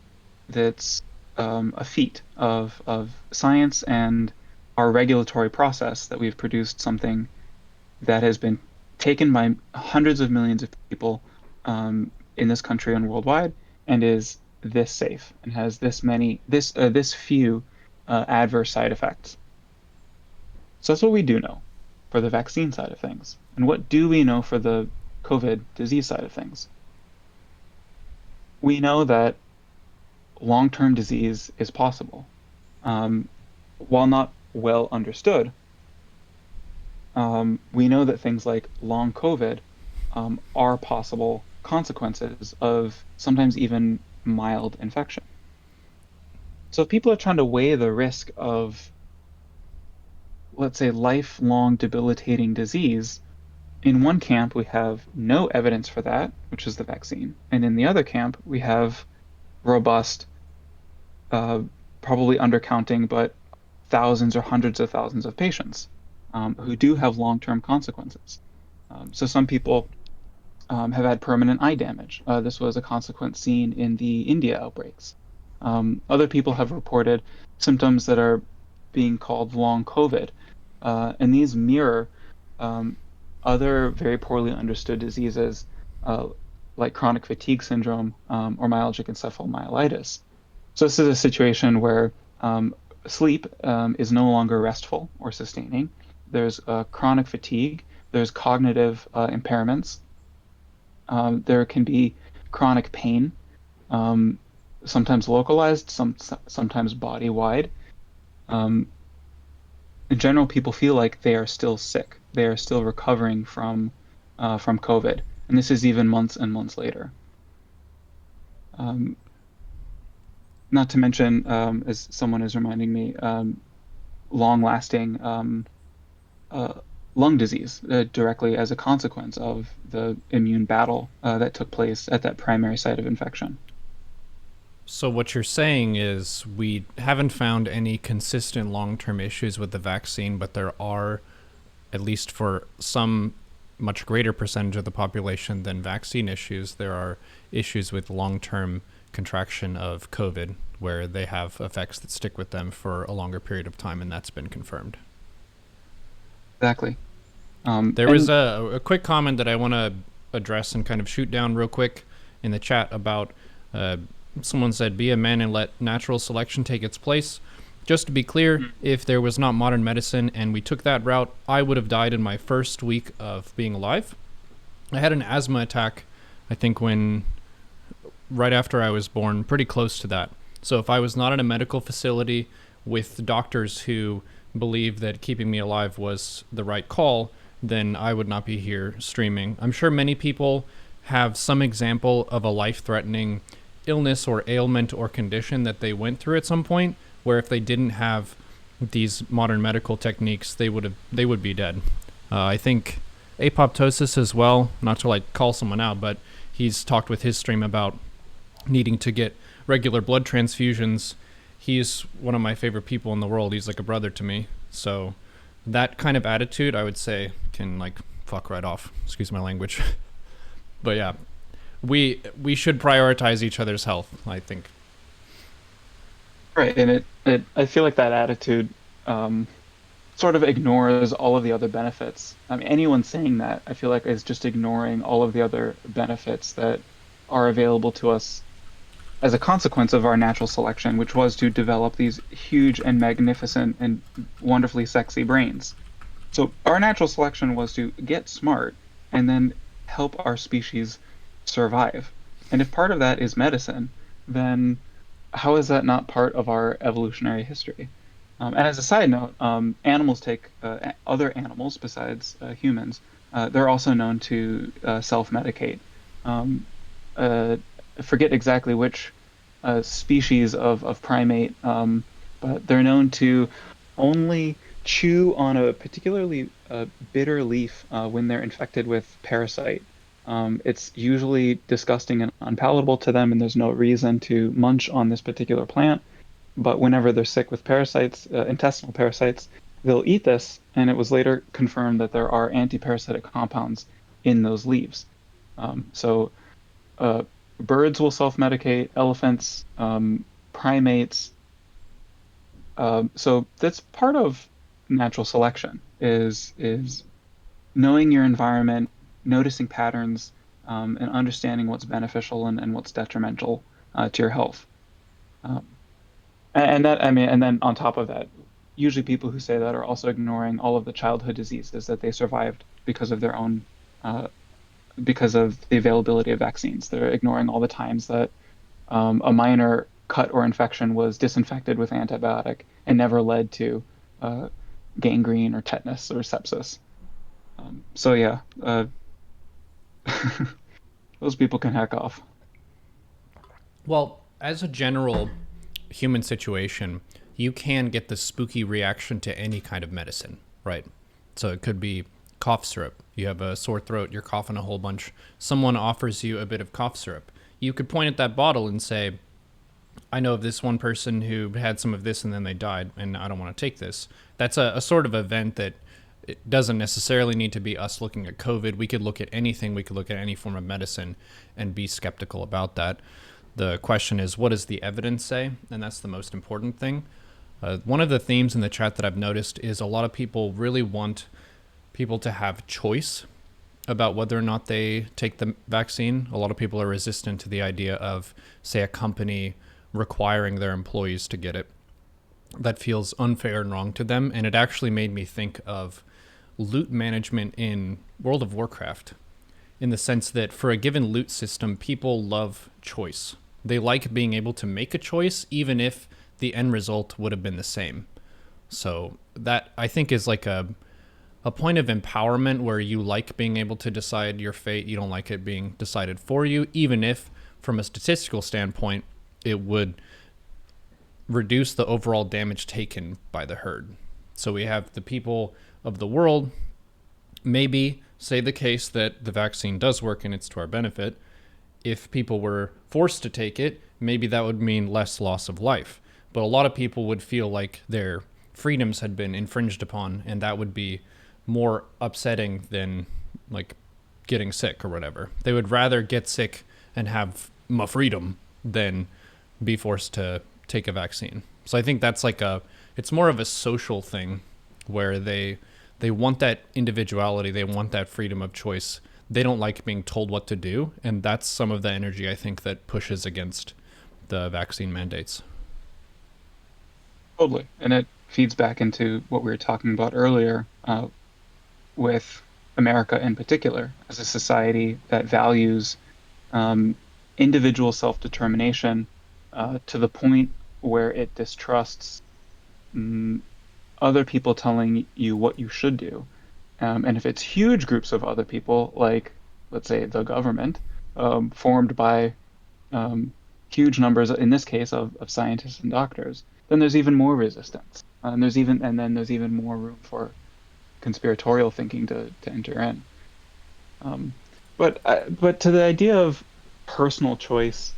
Speaker 2: That's a feat of science and our regulatory process that we've produced something that has been taken by hundreds of millions of people in this country and worldwide, and is this safe and has this few adverse side effects. So that's what we do know for the vaccine side of things. And what do we know for the COVID disease side of things? We know that long-term disease is possible. While not well understood, we know that things like long COVID are possible consequences of sometimes even mild infection. So if people are trying to weigh the risk of, let's say, lifelong debilitating disease, in one camp we have no evidence for that, which is the vaccine, and in the other camp we have robust, probably undercounting, but thousands or hundreds of thousands of patients who do have long-term consequences. So some people have had permanent eye damage. This was a consequence seen in the India outbreaks. Other people have reported symptoms that are being called long COVID, and these mirror other very poorly understood diseases like chronic fatigue syndrome or myalgic encephalomyelitis. So this is a situation where sleep is no longer restful or sustaining. There's chronic fatigue. There's cognitive impairments. There can be chronic pain, sometimes localized, sometimes body-wide. In general, people feel like they are still sick. They are still recovering from COVID, and this is even months and months later. Not to mention, as someone is reminding me, long-lasting lung disease directly as a consequence of the immune battle that took place at that primary site of infection.
Speaker 1: So what you're saying is we haven't found any consistent long-term issues with the vaccine, but there are, at least for some much greater percentage of the population than vaccine issues, there are issues with long-term contraction of COVID where they have effects that stick with them for a longer period of time, and that's been confirmed.
Speaker 2: Exactly.
Speaker 1: There was a quick comment that I want to address and kind of shoot down real quick in the chat about someone said, be a man and let natural selection take its place. Just to be clear, if there was not modern medicine and we took that route, I would have died in my first week of being alive. I had an asthma attack, I think right after I was born, pretty close to that. So if I was not in a medical facility with doctors who believed that keeping me alive was the right call, then I would not be here streaming. I'm sure many people have some example of a life-threatening illness or ailment or condition that they went through at some point, where if they didn't have these modern medical techniques, they would be dead. I think apoptosis as well. Not to like call someone out, but he's talked with his stream about needing to get regular blood transfusions. He's one of my favorite people in the world. He's like a brother to me. So that kind of attitude, I would say, can like fuck right off. Excuse my language. But yeah, we should prioritize each other's health, I think.
Speaker 2: Right, and it I feel like that attitude um, sort of ignores all of the other benefits. I mean, anyone saying that, I feel like is just ignoring all of the other benefits that are available to us as a consequence of our natural selection, which was to develop these huge and magnificent and wonderfully sexy brains. So our natural selection was to get smart and then help our species survive. And if part of that is medicine, then how is that not part of our evolutionary history? And as a side note, animals take other animals besides humans. They're also known to self-medicate. Um, I forget exactly which species of primate, but they're known to only chew on a particularly bitter leaf when they're infected with parasite. It's usually disgusting and unpalatable to them, and there's no reason to munch on this particular plant. But whenever they're sick with parasites, intestinal parasites, they'll eat this, and it was later confirmed that there are antiparasitic compounds in those leaves. So uh, birds will self-medicate, elephants, primates. So that's part of natural selection is knowing your environment, noticing patterns, and understanding what's beneficial and what's detrimental to your health. Um, and that, I mean, and then on top of that, usually people who say that are also ignoring all of the childhood diseases that they survived because of their own, because of the availability of vaccines. They're ignoring all the times that a minor cut or infection was disinfected with antibiotic and never led to uh, gangrene or tetanus or sepsis. So yeah, those people can hack off.
Speaker 1: Well, as a general human situation, you can get the spooky reaction to any kind of medicine, right? So it could be cough syrup. You have a sore throat, you're coughing a whole bunch. Someone offers you a bit of cough syrup. You could point at that bottle and say, I know of this one person who had some of this and then they died, and I don't want to take this. That's a sort of event that it doesn't necessarily need to be us looking at COVID. We could look at anything. We could look at any form of medicine and be skeptical about that. The question is, what does the evidence say? And that's the most important thing. One of the themes in the chat that I've noticed is a lot of people really want people to have choice about whether or not they take the vaccine. A lot of people are resistant to the idea of, say, a company requiring their employees to get it. That feels unfair and wrong to them. And it actually made me think of loot management in World of Warcraft, in the sense that for a given loot system, people love choice. They like being able to make a choice, even if the end result would have been the same. So that, I think, is like a point of empowerment where you like being able to decide your fate. You don't like it being decided for you, even if from a statistical standpoint, it would reduce the overall damage taken by the herd. So we have the people of the world maybe say the case that the vaccine does work and it's to our benefit. If people were forced to take it, maybe that would mean less loss of life. But a lot of people would feel like their freedoms had been infringed upon, and that would be more upsetting than like getting sick or whatever. They would rather get sick and have my freedom than be forced to take a vaccine. So I think that's like it's more of a social thing where they want that individuality, they want that freedom of choice. They don't like being told what to do, and that's some of the energy I think that pushes against the vaccine mandates.
Speaker 2: Totally. And it feeds back into what we were talking about earlier with America in particular, as a society that values um, individual self-determination to the point where it distrusts mm, other people telling you what you should do. And if it's huge groups of other people, like, let's say, the government, formed by um, huge numbers, in this case, of scientists and doctors, then there's even more resistance. And then there's even more room for conspiratorial thinking to enter in. Um, but to the idea of personal choice,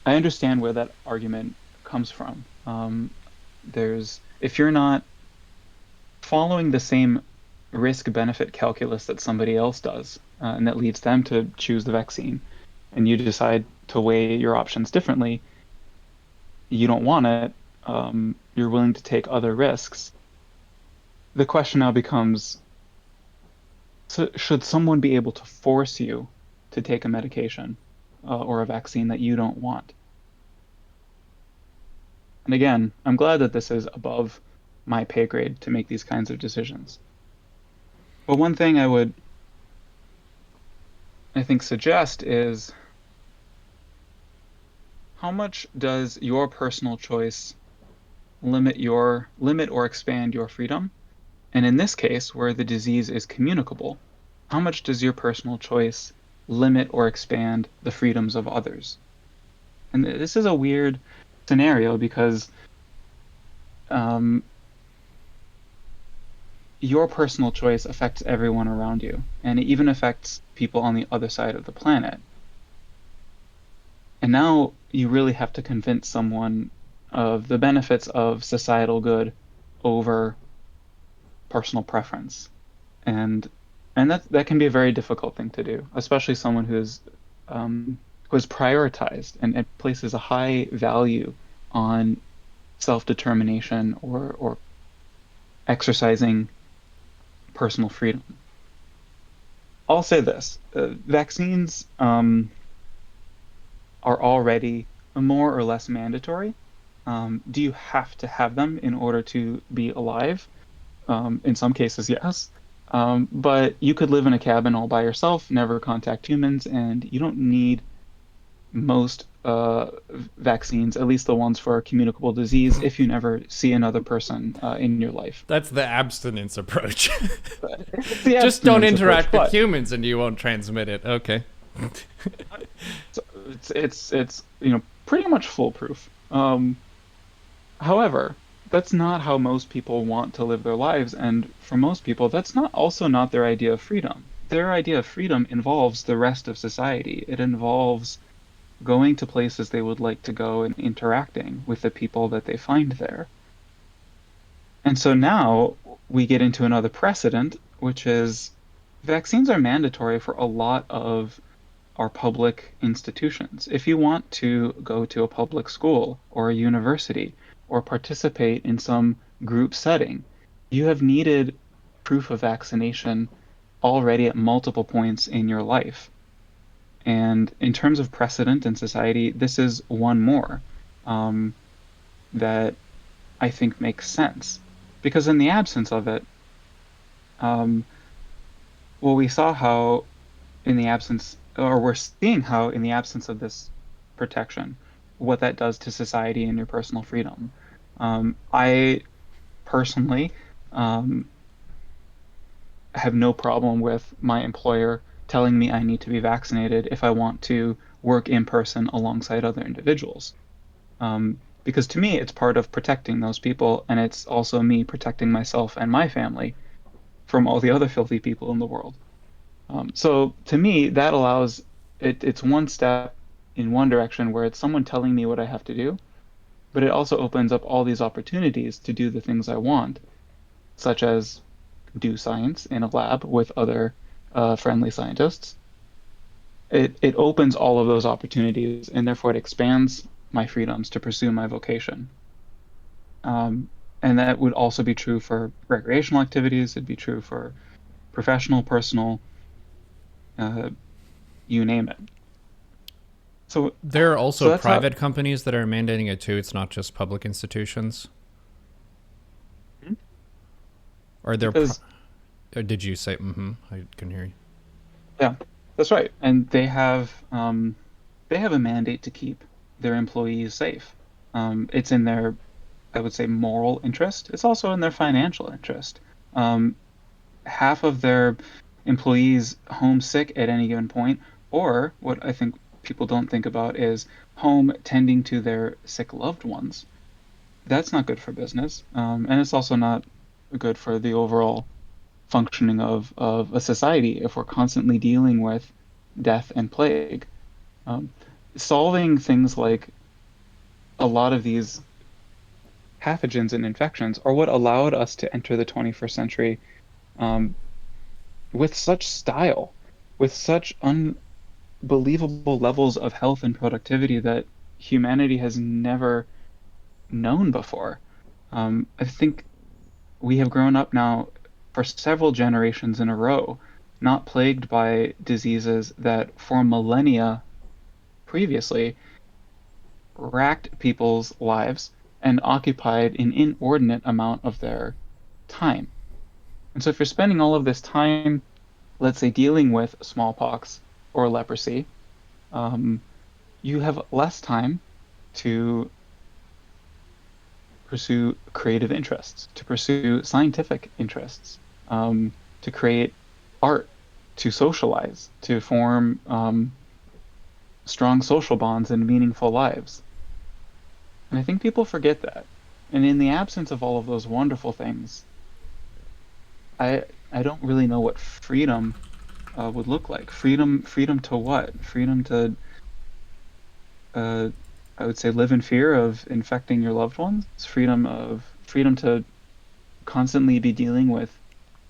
Speaker 2: I understand where that argument comes from. If you're not following the same risk benefit calculus that somebody else does, and that leads them to choose the vaccine, and you decide to weigh your options differently, you don't want it, you're willing to take other risks. The question now becomes, so should someone be able to force you to take a medication or a vaccine that you don't want? And again, I'm glad that this is above my pay grade to make these kinds of decisions. But one thing I think, suggest is, how much does your personal choice limit or expand your freedom? And in this case, where the disease is communicable, how much does your personal choice limit or expand the freedoms of others? And this is a weird scenario because um, your personal choice affects everyone around you, and it even affects people on the other side of the planet. And now you really have to convince someone of the benefits of societal good over personal preference. And that can be a very difficult thing to do, especially someone who is prioritized and places a high value on self-determination or exercising personal freedom. I'll say this: vaccines are already more or less mandatory. Do you have to have them in order to be alive? In some cases, yes. But you could live in a cabin all by yourself, never contact humans, and you don't need most vaccines, at least the ones for communicable disease, if you never see another person in your life.
Speaker 1: That's the abstinence approach.
Speaker 2: It's the
Speaker 1: Just don't
Speaker 2: abstinence approach,
Speaker 1: interact with
Speaker 2: but
Speaker 1: humans and you won't transmit it. Okay.
Speaker 2: it's pretty much foolproof. However, that's not how most people want to live their lives, and for most people, that's not also not their idea of freedom. Their idea of freedom involves the rest of society. It involves going to places they would like to go and interacting with the people that they find there. And so now we get into another precedent, which is vaccines are mandatory for a lot of our public institutions. If you want to go to a public school or a university or participate in some group setting, you have needed proof of vaccination already at multiple points in your life. And in terms of precedent in society, this is one more um, that I think makes sense. Because in the absence of it, um, well, we saw how in the absence, or we're seeing how in the absence of this protection, what that does to society and your personal freedom. I personally um, have no problem with my employer telling me I need to be vaccinated if I want to work in person alongside other individuals. Because to me, it's part of protecting those people, and it's also me protecting myself and my family from all the other filthy people in the world. So to me, that allows it's one step in one direction where it's someone telling me what I have to do, but it also opens up all these opportunities to do the things I want, such as do science in a lab with other friendly scientists. It opens all of those opportunities, and therefore it expands my freedoms to pursue my vocation. Um, and that would also be true for recreational activities. It'd be true for professional, personal, uh, you name it. So,
Speaker 1: There are
Speaker 2: so
Speaker 1: also
Speaker 2: that's how.
Speaker 1: private companies that are mandating it too. It's not just public institutions. Or there,
Speaker 2: Because
Speaker 1: or did you say? Mm-hmm. I couldn't hear you.
Speaker 2: yeah, that's right, and they have a mandate to keep their employees safe. It's in their, I would say, moral interest. It's also in their financial interest. Um, Half of their employees homesick at any given point, or what I think people don't think about is home tending to their sick loved ones. That's not good for business. And it's also not good for the overall functioning of a society if we're constantly dealing with death and plague. Um, Solving things like a lot of these pathogens and infections are what allowed us to enter the 21st century um, with such style, with such unbelievable levels of health and productivity that humanity has never known before. I think we have grown up now for several generations in a row, not plagued by diseases that for millennia previously racked people's lives and occupied an inordinate amount of their time. And so if you're spending all of this time, let's say, dealing with smallpox or leprosy, um, you have less time to pursue creative interests, to pursue scientific interests, to create art, to socialize, to form strong social bonds and meaningful lives. And I think people forget that. And in the absence of all of those wonderful things, I don't really know what freedom would look like. Freedom to what? Freedom to uh, I would say live in fear of infecting your loved ones. Freedom to constantly be dealing with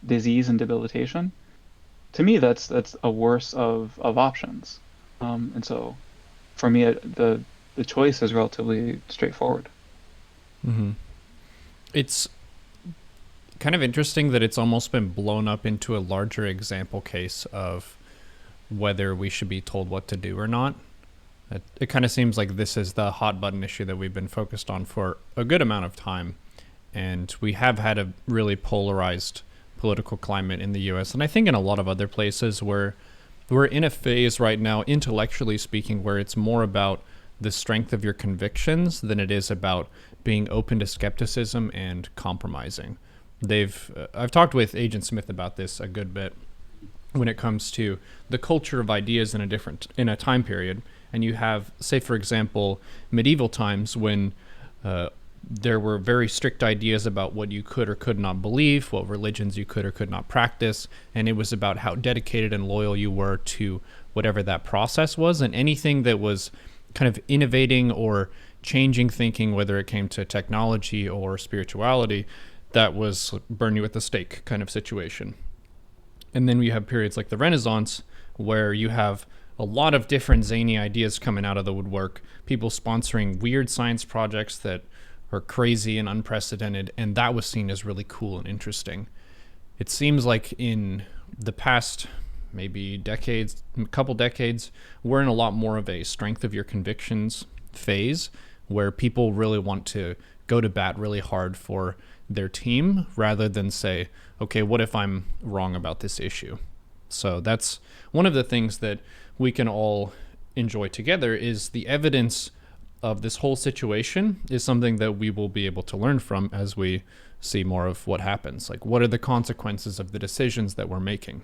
Speaker 2: disease and debilitation. To me, that's a worse of options. And so for me, the choice is relatively straightforward.
Speaker 1: It's kind of interesting that it's almost been blown up into a larger example case of whether we should be told what to do or not. It kind of seems like this is the hot button issue that we've been focused on for a good amount of time. And we have had a really polarized political climate in the US. And I think in a lot of other places where we're in a phase right now, intellectually speaking, where it's more about the strength of your convictions than it is about being open to skepticism and compromising. I've talked with Agent Smith about this a good bit when it comes to the culture of ideas in a time period. And you have, say, for example, medieval times when there were very strict ideas about what you could or could not believe, what religions you could or could not practice, and it was about how dedicated and loyal you were to whatever that process was. And anything that was kind of innovating or changing thinking, whether it came to technology or spirituality, that was burn you at the stake kind of situation. And then we have periods like the Renaissance where you have a lot of different zany ideas coming out of the woodwork, people sponsoring weird science projects that are crazy and unprecedented, and that was seen as really cool and interesting. It seems like in the past maybe decades, a couple decades, we're in a lot more of a strength of your convictions phase where people really want to go to bat really hard for their team rather than say, okay, what if I'm wrong about this issue? So that's one of the things that we can all enjoy together is the evidence of this whole situation is something that we will be able to learn from as we see more of what happens. Like, what are the consequences of the decisions that we're making?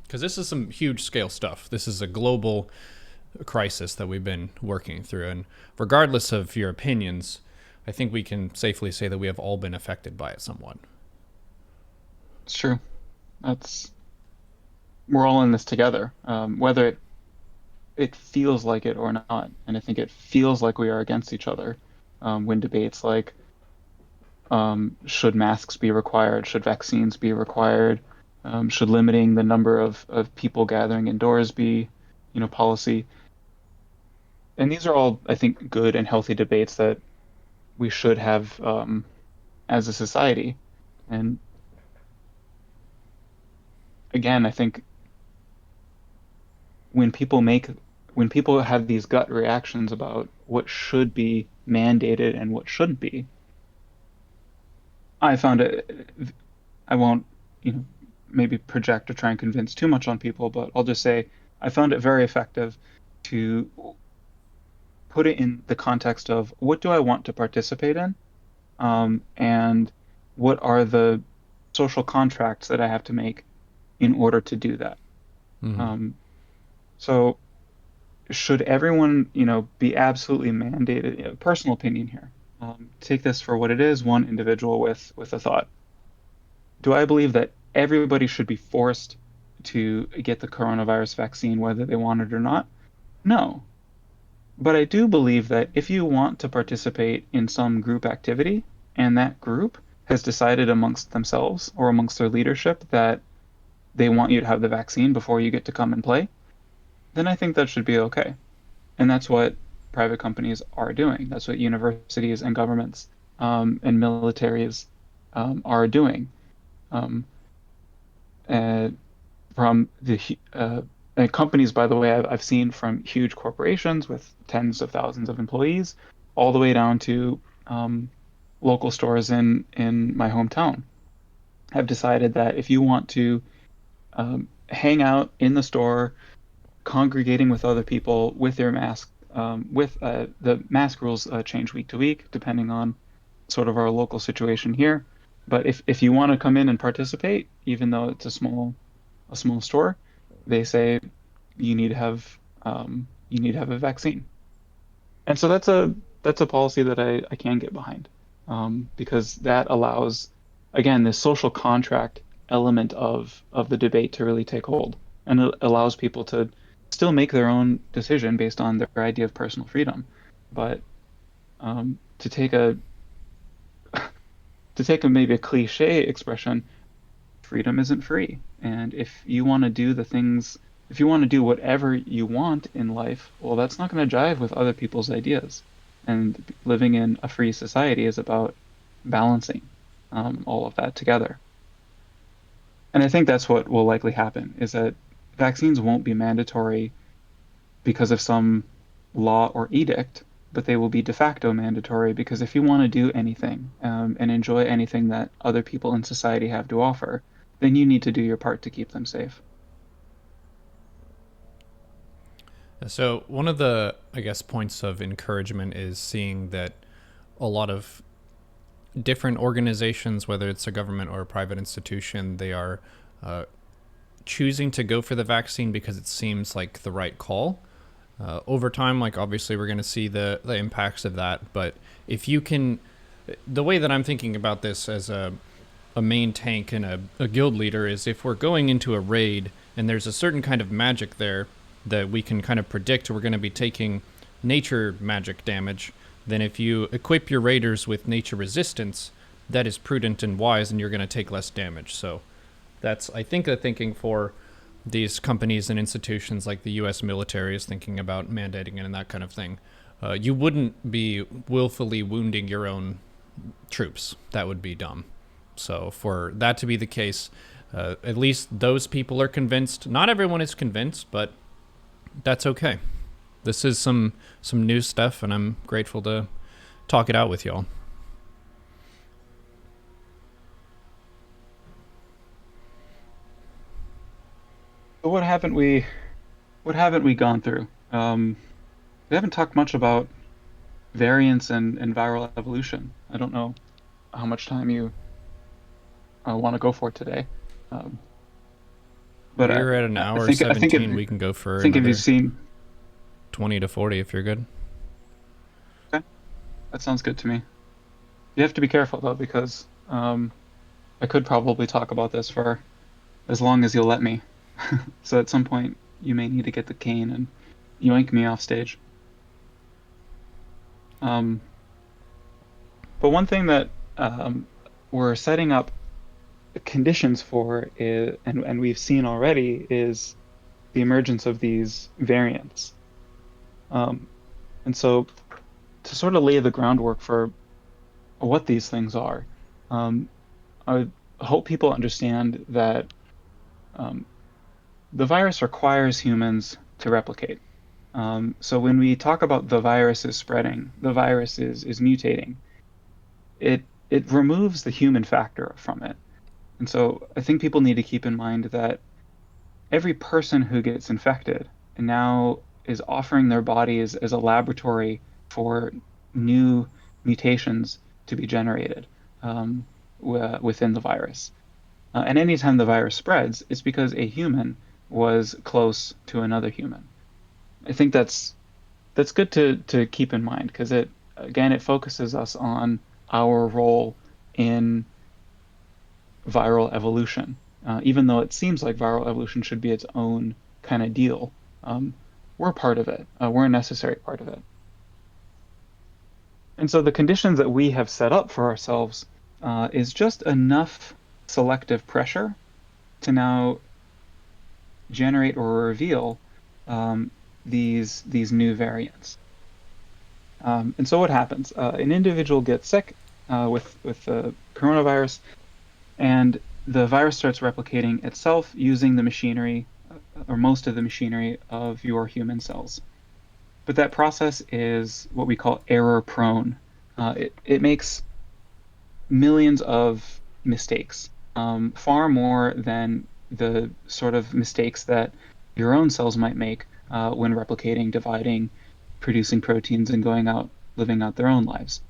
Speaker 1: Because this is some huge scale stuff. This is a global crisis that we've been working through. And regardless of your opinions, I think we can safely say that we have all been affected by it somewhat.
Speaker 2: It's true. That's We're all in this together, whether it feels like it or not. And I think it feels like we are against each other when debates like should masks be required, should vaccines be required, should limiting the number of people gathering indoors be, policy. And these are all, I think, good and healthy debates that we should have as a society. And again, I think when people have these gut reactions about what should be mandated and what shouldn't be, I found it, I won't, you know, maybe project or try and convince too much on people, but I'll just say I found it very effective to put it in the context of what do I want to participate in, and what are the social contracts that I have to make in order to do that.
Speaker 1: Mm-hmm.
Speaker 2: Um, so should everyone, be absolutely mandated? Personal opinion here. Take this for what it is, one individual with a thought. Do I believe that everybody should be forced to get the coronavirus vaccine, whether they want it or not? No. But I do believe that if you want to participate in some group activity, and that group has decided amongst themselves or amongst their leadership that they want you to have the vaccine before you get to come and play, then I think that should be okay. And that's what private companies are doing. That's what universities and governments and militaries are doing. Um, and from the and companies, by the way, I've seen from huge corporations with tens of thousands of employees, all the way down to local stores in my hometown, have decided that if you want to hang out in the store, congregating with other people with their mask, with the mask rules change week to week depending on sort of our local situation here. But if you want to come in and participate, even though it's a small store, they say you need to have a vaccine. And so that's a policy that I can get behind, because that allows, again, this social contract element of the debate to really take hold, and it allows people to still make their own decision based on their idea of personal freedom, but to take a maybe a cliche expression, freedom isn't free. And if you want to do whatever you want in life, well, that's not going to jive with other people's ideas. And living in a free society is about balancing all of that together. And I think that's what will likely happen is that vaccines won't be mandatory because of some law or edict, but they will be de facto mandatory because if you want to do anything and enjoy anything that other people in society have to offer, then you need to do your part to keep them safe.
Speaker 1: So one of the, I guess, points of encouragement is seeing that a lot of different organizations, whether it's a government or a private institution, they are uh, choosing to go for the vaccine because it seems like the right call. Over time, like obviously we're going to see the impacts of that, but if you can, the way that I'm thinking about this as a main tank and a guild leader is if we're going into a raid and there's a certain kind of magic there that we can kind of predict we're going to be taking nature magic damage, then if you equip your raiders with nature resistance, that is prudent and wise and you're going to take less damage. So that's, I think, the thinking for these companies and institutions like the U.S. military is thinking about mandating it and that kind of thing. You wouldn't be willfully wounding your own troops. That would be dumb. So for that to be the case, at least those people are convinced. Not everyone is convinced, but that's okay. This is some new stuff, and I'm grateful to talk it out with y'all.
Speaker 2: But what haven't we gone through? We haven't talked much about variants and viral evolution. I don't know how much time you want to go for today. Um, but
Speaker 1: We're at an
Speaker 2: I
Speaker 1: hour
Speaker 2: think
Speaker 1: 17. We can go for
Speaker 2: if you've
Speaker 1: another
Speaker 2: seen,
Speaker 1: 20 to 40 if you're good.
Speaker 2: okay, that sounds good to me. You have to be careful though, because I could probably talk about this for as long as you'll let me. So at some point, you may need to get the cane and yoink me off stage. Um, but one thing that we're setting up conditions for is, and we've seen already, is the emergence of these variants. Um, and so to sort of lay the groundwork for what these things are, um, I would hope people understand that um, the virus requires humans to replicate. So when we talk about the virus is spreading, the virus is mutating, it removes the human factor from it. And so I think people need to keep in mind that every person who gets infected now is offering their body as a laboratory for new mutations to be generated within the virus. And anytime the virus spreads, it's because a human was close to another human. I think that's good to keep in mind because it again it focuses us on our role in viral evolution. Even though it seems like viral evolution should be its own kind of deal, um, we're part of it. We're a necessary part of it. And so the conditions that we have set up for ourselves is just enough selective pressure to now generate or reveal um, these new variants. And so what happens? An individual gets sick with the coronavirus, and the virus starts replicating itself using the machinery or most of the machinery of your human cells. But that process is what we call error prone. It makes millions of mistakes, far more than the sort of mistakes that your own cells might make when replicating, dividing, producing proteins, and going out living out their own lives.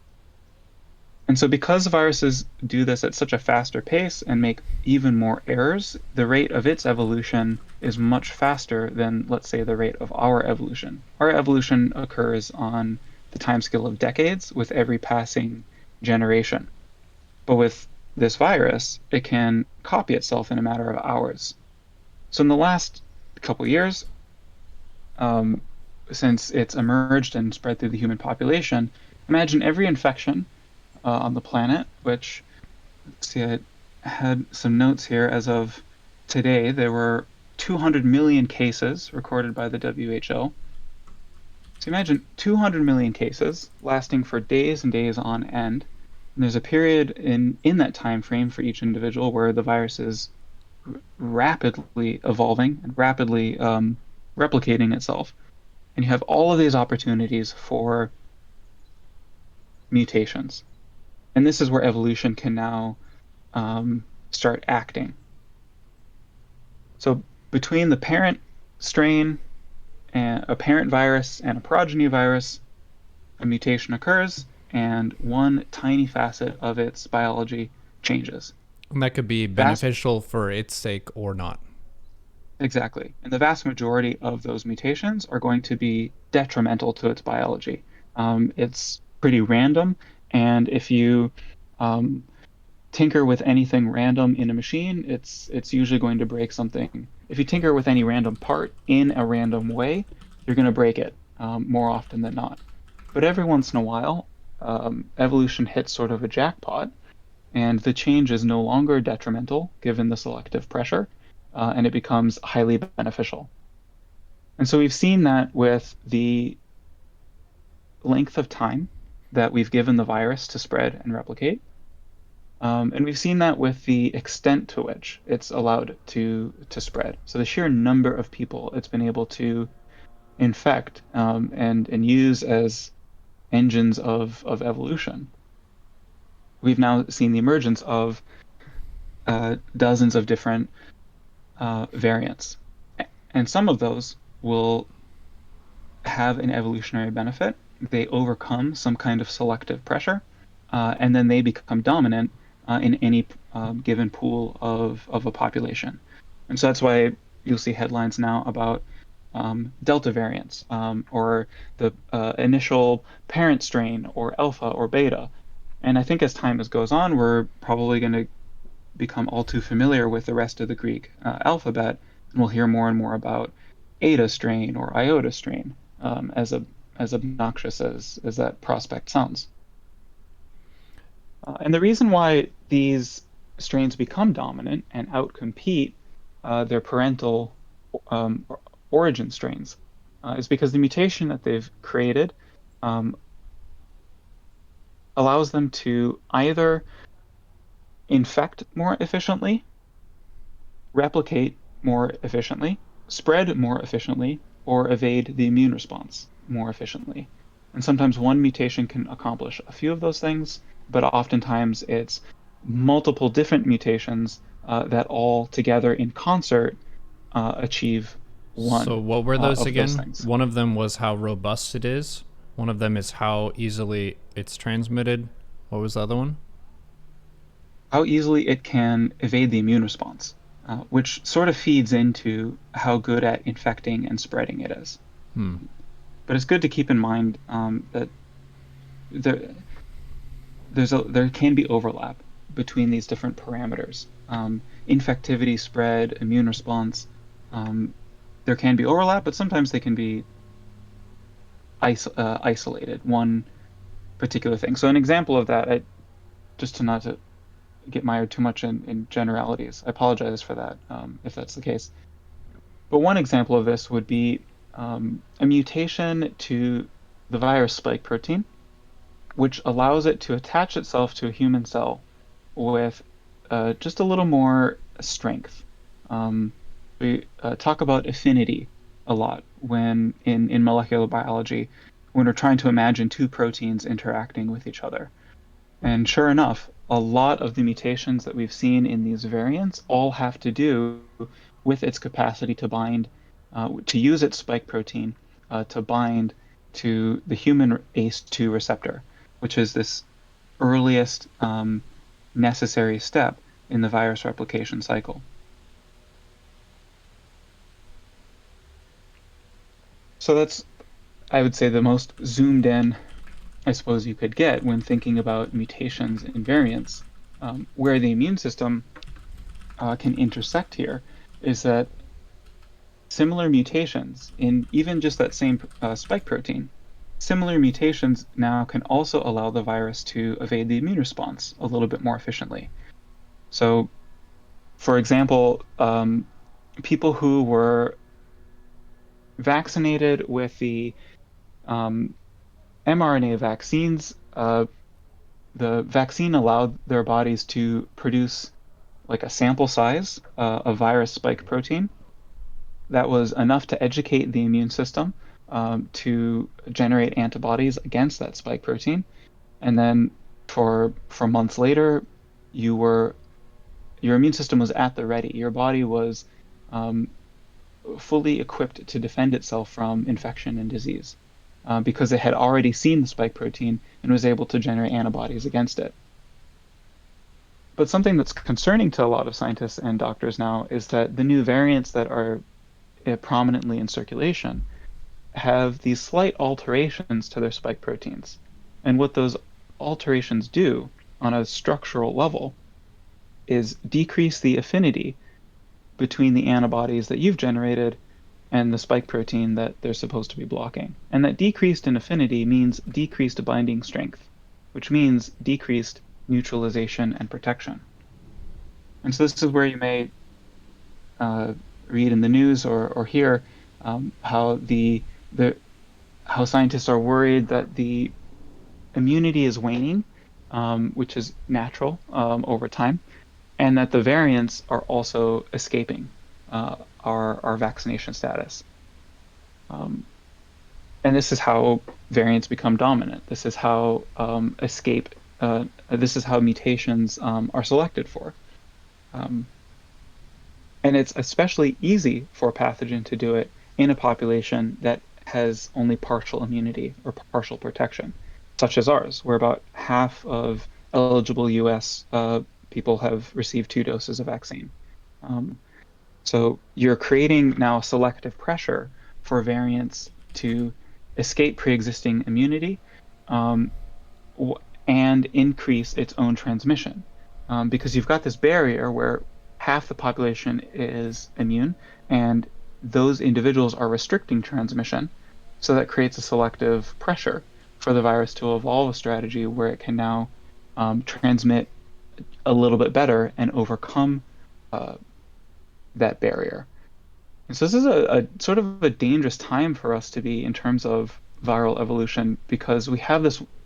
Speaker 2: And so, because viruses do this at such a faster pace and make even more errors, the rate of its evolution is much faster than, let's say, the rate of our evolution. Our evolution occurs on the timescale of decades with every passing generation. But with this virus, it can copy itself in a matter of hours. So, in the last couple of years, um, since it's emerged and spread through the human population, imagine every infection on the planet, which, let's see, I had some notes here. As of today, there were 200 million cases recorded by the WHO. So imagine 200 million cases lasting for days and days on end. And there's a period in that time frame for each individual where the virus is rapidly evolving and rapidly replicating itself. And you have all of these opportunities for mutations. And this is where evolution can now start acting. So between the parent strain and a parent virus and a progeny virus, a mutation occurs, and one tiny facet of its biology changes.
Speaker 1: And that could be
Speaker 2: Vast,
Speaker 1: beneficial for its sake or not.
Speaker 2: exactly. And the vast majority of those mutations are going to be detrimental to its biology. It's pretty random, and if you um, tinker with anything random in a machine, it's usually going to break something. If you tinker with any random part in a random way, you're going to break it more often than not. But every once in a while, evolution hits sort of a jackpot, and the change is no longer detrimental given the selective pressure, and it becomes highly beneficial. And so we've seen that with the length of time that we've given the virus to spread and replicate. And we've seen that with the extent to which it's allowed to spread. So the sheer number of people it's been able to infect and use as engines of evolution. We've now seen the emergence of dozens of different variants, and some of those will have an evolutionary benefit. They overcome some kind of selective pressure, and then they become dominant in any given pool of a population. And so that's why you'll see headlines now about Delta variants or the initial parent strain or Alpha or Beta. And I think as time goes on, we're probably going to become all too familiar with the rest of the Greek alphabet, and we'll hear more and more about Eta strain or Iota strain, as obnoxious as that prospect sounds. And the reason why these strains become dominant and outcompete their parental um, origin strains is because the mutation that they've created um, allows them to either infect more efficiently, replicate more efficiently, spread more efficiently, or evade the immune response more efficiently. And sometimes one mutation can accomplish a few of those things, but oftentimes it's multiple different mutations that all together in concert achieve
Speaker 1: So,
Speaker 2: one
Speaker 1: what were those
Speaker 2: of those
Speaker 1: again?
Speaker 2: things.
Speaker 1: One of them was how robust it is, one of them is how easily it's transmitted. What was the other one?
Speaker 2: How easily it can evade the immune response, which sort of feeds into how good at infecting and spreading it is. But it's good to keep in mind that there there can be overlap between these different parameters. Infectivity, spread, immune response. Um, there can be overlap, but sometimes they can be isolated, one particular thing. So an example of that, just to not to get mired too much in generalities, I apologize for that if that's the case. But one example of this would be a mutation to the virus spike protein, which allows it to attach itself to a human cell with just a little more strength. We talk about affinity a lot when in molecular biology, when we're trying to imagine two proteins interacting with each other. And sure enough, a lot of the mutations that we've seen in these variants all have to do with its capacity to bind, to use its spike protein to bind to the human ACE2 receptor, which is this earliest necessary step in the virus replication cycle. So that's, I would say, the most zoomed in, I suppose, you could get when thinking about mutations and variants. Where the immune system can intersect here is that similar mutations in even just that same spike protein, similar mutations now can also allow the virus to evade the immune response a little bit more efficiently. So, for example, people who were vaccinated with the um, mRNA vaccines, the vaccine allowed their bodies to produce like a sample size of virus spike protein that was enough to educate the immune system to generate antibodies against that spike protein. And then for months later, you were your immune system was at the ready. Your body was um, fully equipped to defend itself from infection and disease because it had already seen the spike protein and was able to generate antibodies against it. But something that's concerning to a lot of scientists and doctors now is that the new variants that are prominently in circulation have these slight alterations to their spike proteins. And what those alterations do on a structural level is decrease the affinity between the antibodies that you've generated and the spike protein that they're supposed to be blocking. And that decreased in affinity means decreased binding strength, which means decreased neutralization and protection. And so this is where you may read in the news or hear how the how scientists are worried that the immunity is waning, which is natural over time, and that the variants are also escaping our vaccination status. Um, and this is how variants become dominant. This is how escape. This is how mutations are selected for. Um, and it's especially easy for a pathogen to do it in a population that has only partial immunity or partial protection, such as ours, where about half of eligible US people have received 2 doses of vaccine. Um, so you're creating now selective pressure for variants to escape pre-existing immunity um, and increase its own transmission. Because you've got this barrier where half the population is immune and those individuals are restricting transmission. So that creates a selective pressure for the virus to evolve a strategy where it can now transmit a little bit better and overcome uh, that barrier. And so this is a sort of a dangerous time for us to be in terms of viral evolution because we have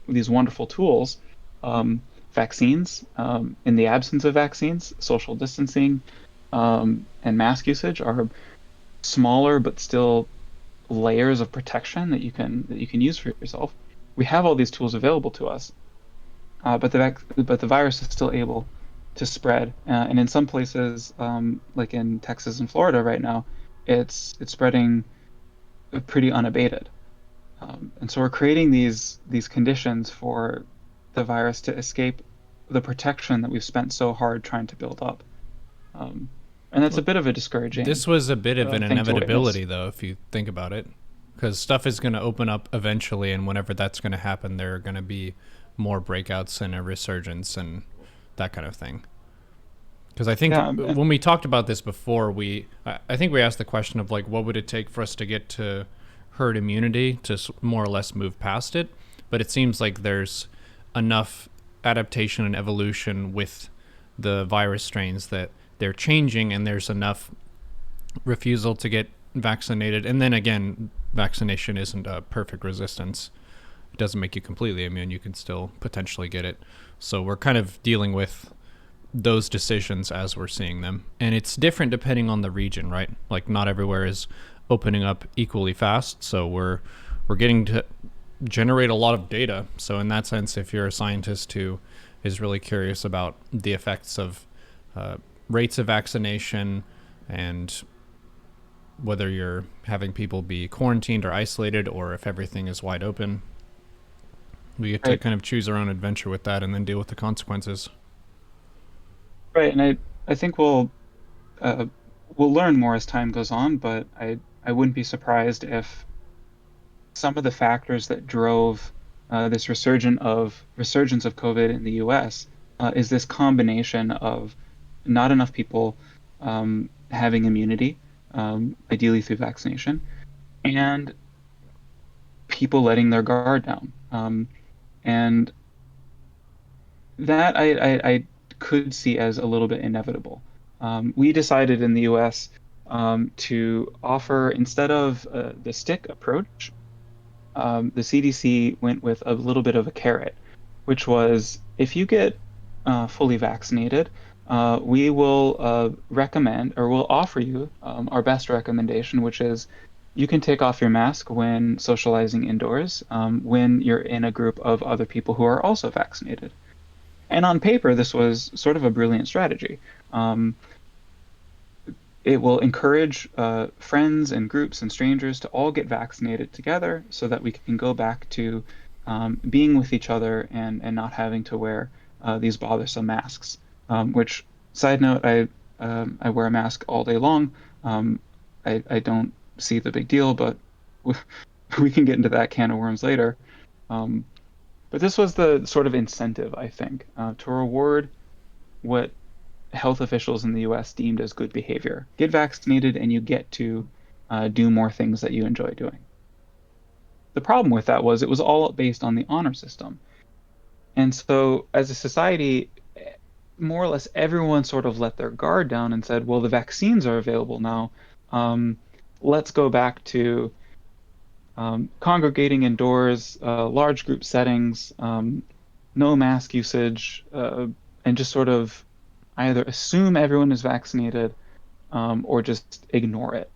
Speaker 2: these wonderful tools, um, vaccines. In the absence of vaccines, social distancing and mask usage are smaller but still layers of protection that you can use for yourself. We have all these tools available to us, but the virus is still able to spread. And in some places, like in Texas and Florida right now, it's spreading pretty unabated. And so we're creating these conditions for the virus to escape the protection that we've spent so hard trying to build up. Um, and that's a
Speaker 1: Well,
Speaker 2: bit of a discouraging
Speaker 1: this was a bit of an
Speaker 2: thing to witness.
Speaker 1: inevitability, though, if you think about it. because stuff is going to open up eventually, and whenever that's going to happen, there are going to be more breakouts and a resurgence and that kind of thing. Because I think
Speaker 2: Yeah,
Speaker 1: when we talked about this before, I think we asked the question of like, what would it take for us to get to herd immunity to more or less move past it? But it seems like there's enough adaptation and evolution with the virus strains that they're changing, and there's enough refusal to get vaccinated. And then again, vaccination isn't a perfect resistance. It doesn't make you completely immune. You can still potentially get it. So we're kind of dealing with those decisions as we're seeing them. And it's different depending on the region, right? Like not everywhere is opening up equally fast. So we're getting to generate a lot of data. So in that sense, if you're a scientist who is really curious about the effects of rates of vaccination and whether you're having people be quarantined or isolated or if everything is wide open, we get to
Speaker 2: right,
Speaker 1: kind of choose our own adventure with that and then deal with the consequences.
Speaker 2: right. And I think uh, we'll learn more as time goes on, but I wouldn't be surprised if some of the factors that drove this resurgence of COVID in the U.S. Is this combination of not enough people having immunity, ideally through vaccination, and people letting their guard down. And that I could see as a little bit inevitable. We decided in the US to offer, instead of the stick approach, the CDC went with a little bit of a carrot, which was if you get fully vaccinated, we will recommend or we'll offer you our best recommendation, which is you can take off your mask when socializing indoors, when you're in a group of other people who are also vaccinated. And on paper, this was sort of a brilliant strategy. Um, it will encourage friends and groups and strangers to all get vaccinated together so that we can go back to being with each other and not having to wear these bothersome masks. Which, side note, I wear a mask all day long. Um, I don't see the big deal, but we can get into that can of worms later. Um, but this was the sort of incentive, I think, to reward what health officials in the US deemed as good behavior. Get vaccinated and you get to do more things that you enjoy doing. The problem with that was it was all based on the honor system. And so, as a society, more or less everyone sort of let their guard down and said, well, the vaccines are available now. Um, let's go back to congregating indoors, large group settings, no mask usage, and just sort of either assume everyone is vaccinated or just ignore it.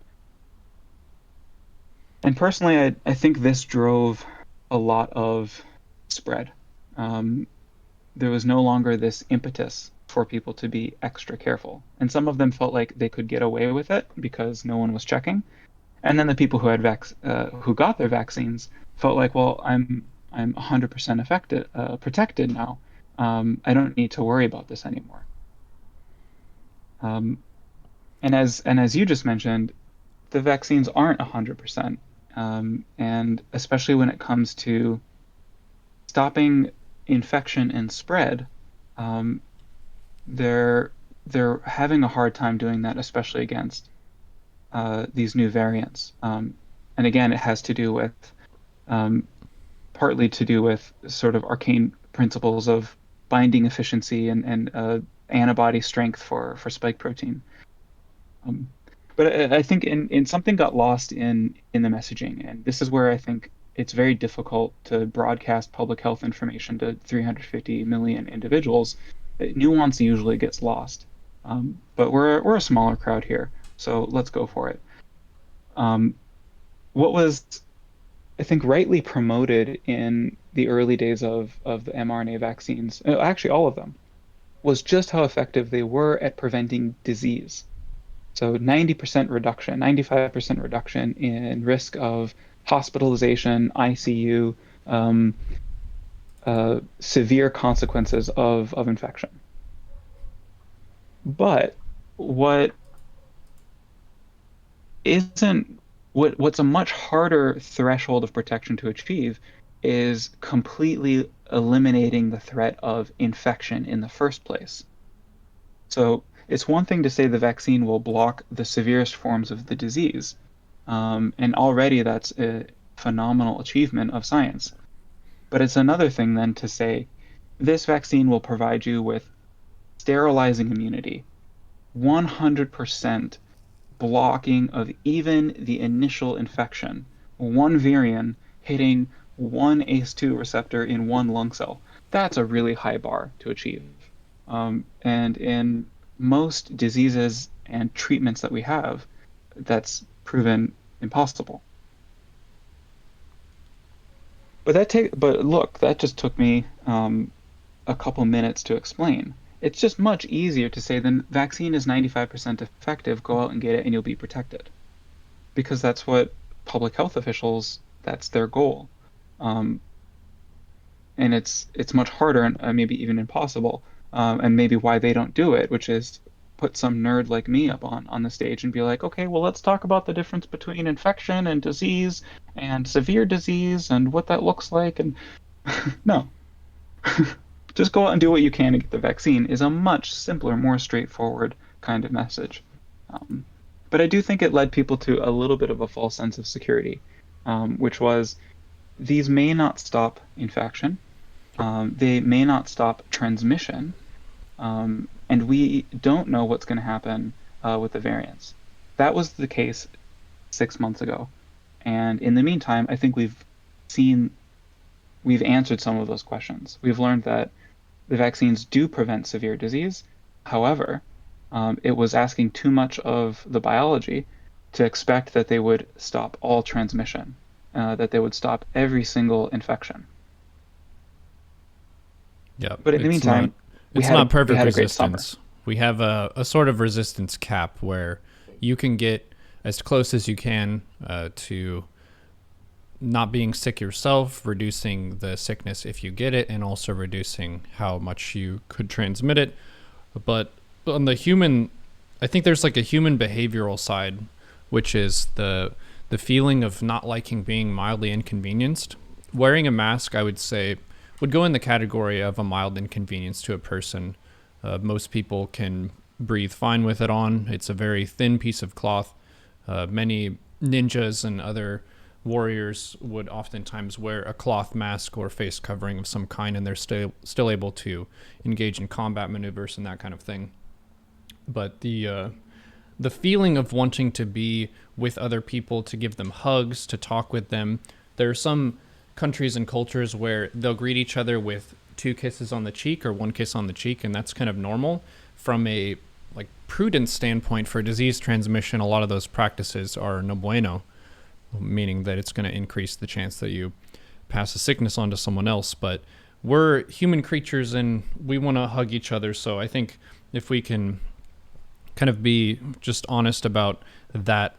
Speaker 2: And personally, I think this drove a lot of spread. Um, there was no longer this impetus for people to be extra careful. And some of them felt like they could get away with it because no one was checking. And then the people who got their vaccines felt like, well, I'm 100% protected now. I don't need to worry about this anymore. Um, and as you just mentioned, the vaccines aren't 100%. And especially when it comes to stopping infection and spread, um, they're they're having a hard time doing that, especially against these new variants. And again, it has to do with um, partly to do with sort of arcane principles of binding efficiency and antibody strength for spike protein. Um, but I think in something got lost in the messaging, and this is where I think it's very difficult to broadcast public health information to 350 million individuals. Nuance usually gets lost, but we're a smaller crowd here, so let's go for it. Um, what was I think rightly promoted in the early days of the mRNA vaccines, actually all of them, was just how effective they were at preventing disease. So 90% reduction, 95% reduction in risk of hospitalization, ICU, severe consequences of infection. But what isn't What's a much harder threshold of protection to achieve is completely eliminating the threat of infection in the first place. So it's one thing to say the vaccine will block the severest forms of the disease, and already that's a phenomenal achievement of science. But it's another thing then to say this vaccine will provide you with sterilizing immunity, 100% blocking of even the initial infection, one virion hitting one ACE2 receptor in one lung cell. That's a really high bar to achieve. And in most diseases and treatments that we have, that's proven impossible. But look, that just took me a couple minutes to explain. It's just much easier to say the vaccine is 95% effective, go out and get it and you'll be protected. Because that's what public health officials, that's their goal. Um, and it's much harder and maybe even impossible. And maybe why they don't do it, which is put some nerd like me up on the stage and be like, okay, well, let's talk about the difference between infection and disease and severe disease and what that looks like. And no, just go out and do what you can to get the vaccine is a much simpler, more straightforward kind of message. Um, but I do think it led people to a little bit of a false sense of security, which was these may not stop infection, they may not stop transmission, and we don't know what's going to happen with the variants. That was the case 6 months ago. And in the meantime, I think seen, we've answered some of those questions. We've learned that the vaccines do prevent severe disease. However, it was asking too much of the biology to expect that they would stop all transmission, that they would stop every single infection.
Speaker 1: Yeah,
Speaker 2: But in the meantime,
Speaker 1: it's not
Speaker 2: we
Speaker 1: perfect
Speaker 2: had a great summer.
Speaker 1: resistance. We have a sort of resistance cap where you can get as close as you can to not being sick yourself, reducing the sickness if you get it, and also reducing how much you could transmit it. But on the human, I think there's like a human behavioral side, which is the feeling of not liking being mildly inconvenienced. Wearing a mask, I would say, would go in the category of a mild inconvenience to a person. Most people can breathe fine with it on. It's a very thin piece of cloth. Many ninjas and other warriors would oftentimes wear a cloth mask or face covering of some kind, and they're still able to engage in combat maneuvers and that kind of thing. But the feeling of wanting to be with other people, to give them hugs, to talk with them. There are some countries and cultures where they'll greet each other with two kisses on the cheek or one kiss on the cheek, and that's kind of normal. From a like prudence standpoint for disease transmission, a lot of those practices are no bueno, meaning that it's going to increase the chance that you pass a sickness on to someone else. But we're human creatures and we want to hug each other. So I think if we can kind of be just honest about that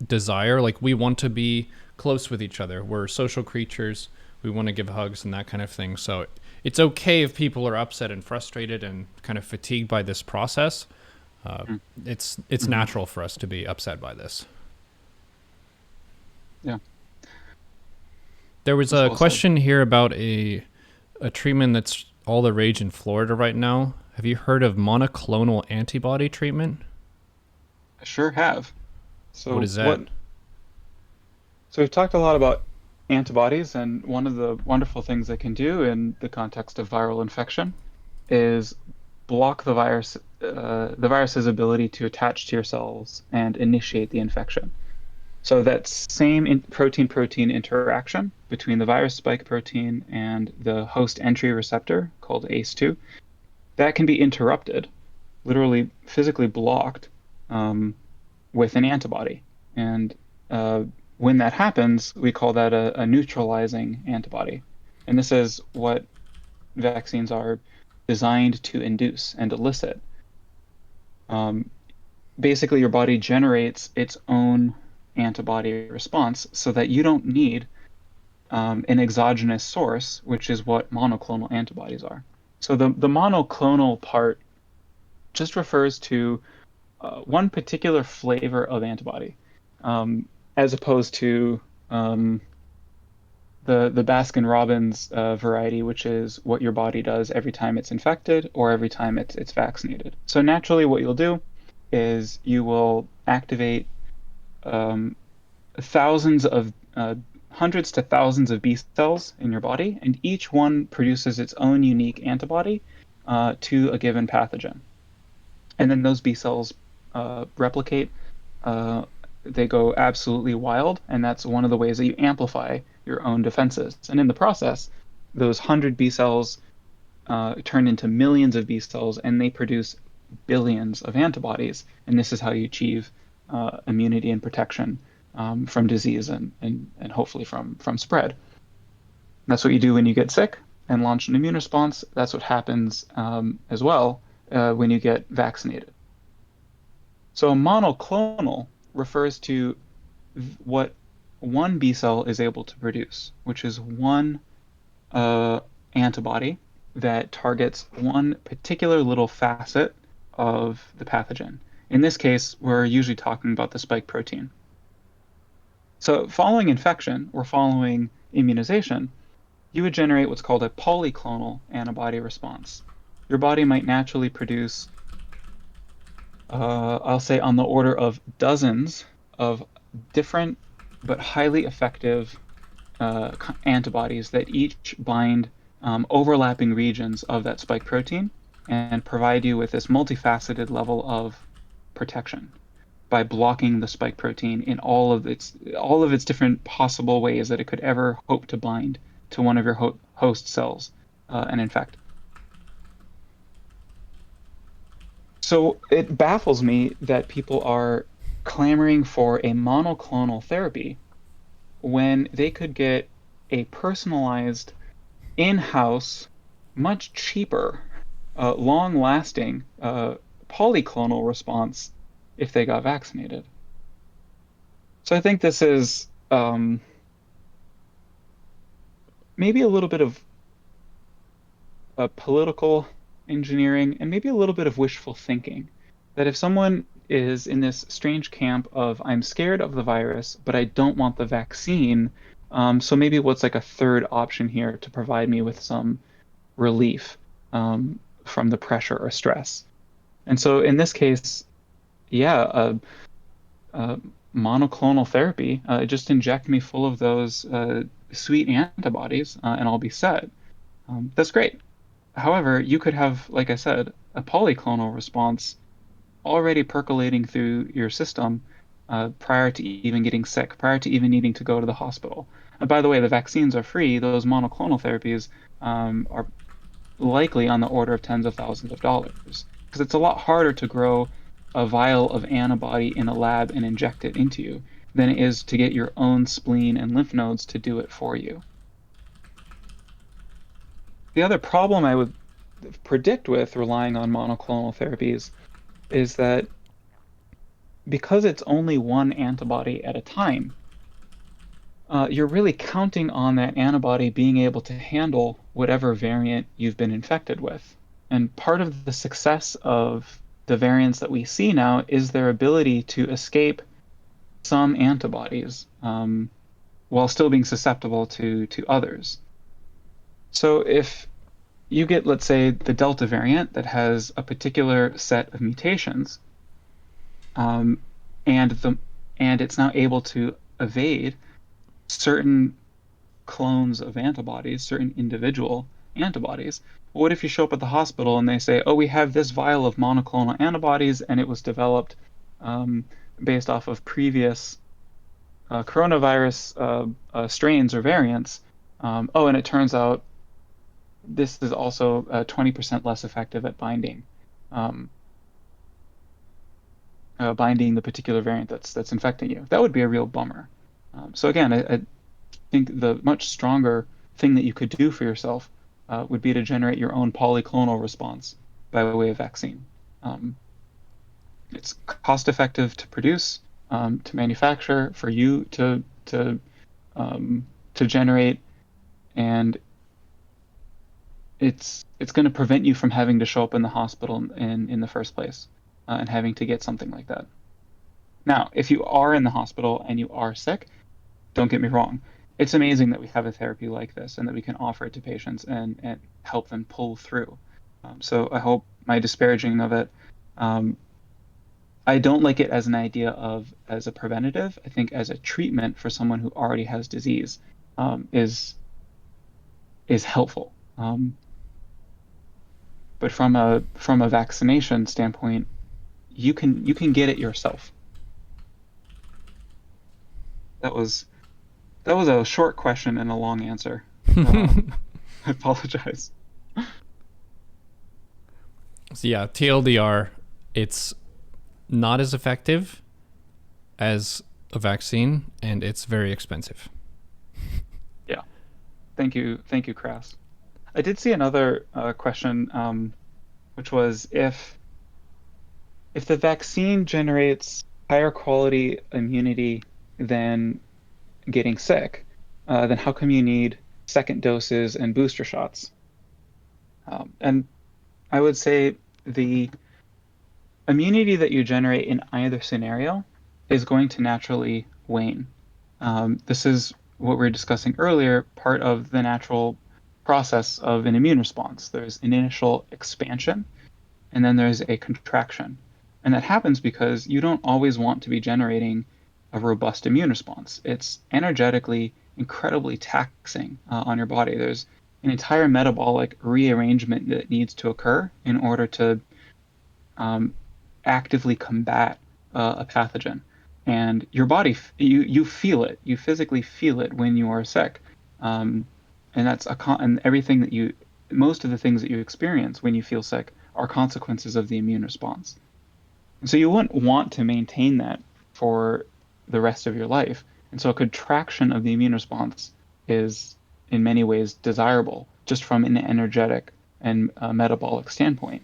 Speaker 1: desire, like we want to be close with each other. We're social creatures. We want to give hugs and that kind of thing. So it's okay if people are upset and frustrated and kind of fatigued by this process. It's natural for us to be upset by this.
Speaker 2: Yeah.
Speaker 1: There was
Speaker 2: That's
Speaker 1: a
Speaker 2: well said.
Speaker 1: question here about a treatment that's all the rage in Florida right now. Have you heard of monoclonal antibody treatment?
Speaker 2: I sure have.
Speaker 1: What
Speaker 2: So
Speaker 1: is
Speaker 2: what
Speaker 1: that?
Speaker 2: so we've talked a lot about antibodies, and one of the wonderful things they can do in the context of viral infection is block the virus's ability to attach to your cells and initiate the infection. So that same protein-protein interaction between the virus spike protein and the host entry receptor called ACE2, that can be interrupted, literally physically blocked, um, with an antibody. And uh, when that happens, we call that a neutralizing antibody. And this is what vaccines are designed to induce and elicit. Um, Basically, your body generates its own antibody response so that you don't need an exogenous source, which is what monoclonal antibodies are. So the monoclonal part just refers to one particular flavor of antibody. Um, as opposed to the Baskin-Robbins variety, which is what your body does every time it's infected or every time it's vaccinated. So naturally, what you'll do is you will activate um, thousands of hundreds to thousands of B cells in your body, and each one produces its own unique antibody to a given pathogen. And then those B cells replicate. Uh, they go absolutely wild, and that's one of the ways that you amplify your own defenses. And in the process, those 100 B cells turn into millions of B cells, and they produce billions of antibodies. And this is how you achieve immunity and protection from disease and hopefully from spread. That's what you do when you get sick and launch an immune response. That's what happens as well when you get vaccinated. So monoclonal refers to what one B cell is able to produce, which is one antibody that targets one particular little facet of the pathogen. In this case, we're usually talking about the spike protein. So, following infection or following immunization, you would generate what's called a polyclonal antibody response. Your body might naturally produce, I'll say, on the order of dozens of different but highly effective antibodies that each bind overlapping regions of that spike protein and provide you with this multifaceted level of protection by blocking the spike protein in all of its different possible ways that it could ever hope to bind to one of your host cells and infect. So it baffles me that people are clamoring for a monoclonal therapy when they could get a personalized in-house, much cheaper, long-lasting polyclonal response if they got vaccinated. So I think this is maybe a little bit of political engineering and maybe a little bit of wishful thinking. That if someone is in this strange camp of I'm scared of the virus, but I don't want the vaccine, so maybe what's like a third option here to provide me with some relief from the pressure or stress. And so in this case, yeah, uh, monoclonal therapy, just inject me full of those sweet antibodies and I'll be set. That's great. However, you could have, like I said, a polyclonal response already percolating through your system prior to even getting sick, prior to even needing to go to the hospital. And by the way, the vaccines are free. Those monoclonal therapies are likely on the order of tens of thousands of dollars because it's a lot harder to grow a vial of antibody in a lab and inject it into you than it is to get your own spleen and lymph nodes to do it for you. The other problem I would predict with relying on monoclonal therapies is that because it's only one antibody at a time, you're really counting on that antibody being able to handle whatever variant you've been infected with. And part of the success of the variants that we see now is their ability to escape some antibodies while still being susceptible to others. So if you get, let's say, the Delta variant that has a particular set of mutations, um, and the and it's now able to evade certain clones of antibodies, certain individual antibodies. What if you show up at the hospital and they say, "Oh, we have this vial of monoclonal antibodies, and it was developed um, based off of previous coronavirus strains or variants." Oh, and it turns out this is also 20% less effective at um, binding the particular variant that's infecting you. That would be a real bummer. So again, I think the much stronger thing that you could do for yourself would be to generate your own polyclonal response by way of vaccine. Um, it's cost effective to produce, to manufacture, for you um, to generate, and it's going to prevent you from having to show up in the hospital in the first place and having to get something like that. Now, if you are in the hospital and you are sick, don't get me wrong. It's amazing that we have a therapy like this and that we can offer it to patients and help them pull through. So I hope my disparaging of it, um, I don't like it as an idea of as a preventative. I think as a treatment for someone who already has disease, is helpful. But from a vaccination standpoint, you can get it yourself. That was that was a short question and a long answer. I apologize.
Speaker 1: So yeah, TLDR, it's not as effective as a vaccine, and it's very expensive.
Speaker 2: Yeah. Thank you, Crass. I did see another question, which was if the vaccine generates higher quality immunity than getting sick, then how come you need second doses and booster shots? And I would say the immunity that you generate in either scenario is going to naturally wane. This is what we were discussing earlier, part of the natural process of an immune response. There's an initial expansion, and then there's a contraction. And that happens because you don't always want to be generating a robust immune response. It's energetically incredibly taxing on your body. There's an entire metabolic rearrangement that needs to occur in order to um, actively combat a pathogen. And your body, you feel it. You physically feel it when you are sick. Um, and and everything that most of the things that you experience when you feel sick are consequences of the immune response. And so you wouldn't want to maintain that for the rest of your life. And so a contraction of the immune response is in many ways desirable just from an energetic and metabolic standpoint.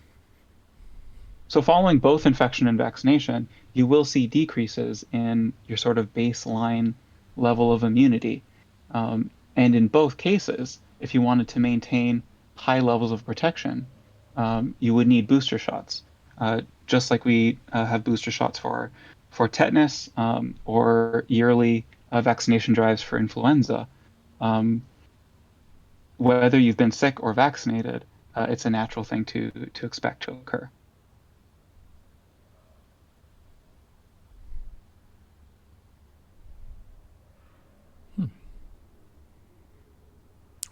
Speaker 2: So following both infection and vaccination, you will see decreases in your sort of baseline level of immunity. And in both cases, if you wanted to maintain high levels of protection, you would need booster shots, just like we have booster shots for tetanus, or yearly vaccination drives for influenza. Um, Whether you've been sick or vaccinated, it's a natural thing to expect to occur.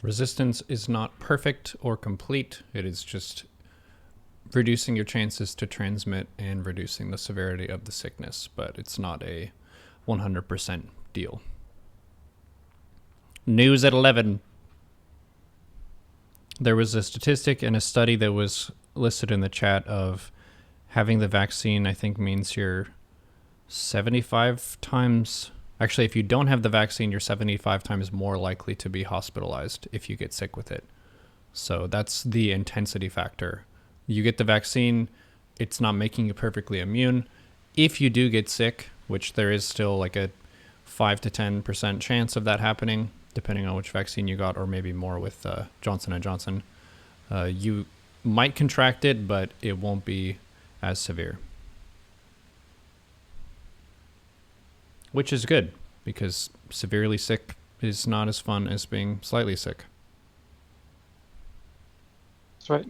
Speaker 1: Resistance is not perfect or complete. It is just reducing your chances to transmit and reducing the severity of the sickness, but it's not a 100% deal. News at 11. There was a statistic and a study that was listed in the chat of having the vaccine, I think, means you're 75 times. Actually, if you don't have the vaccine, you're 75 times more likely to be hospitalized if you get sick with it. So that's the intensity factor. You get the vaccine, it's not making you perfectly immune. If you do get sick, which there is still like a 5 to 10% chance of that happening, depending on which vaccine you got, or maybe more with Johnson & Johnson, you might contract it, but it won't be as severe. Which is good, because severely sick is not as fun as being slightly sick.
Speaker 2: That's right.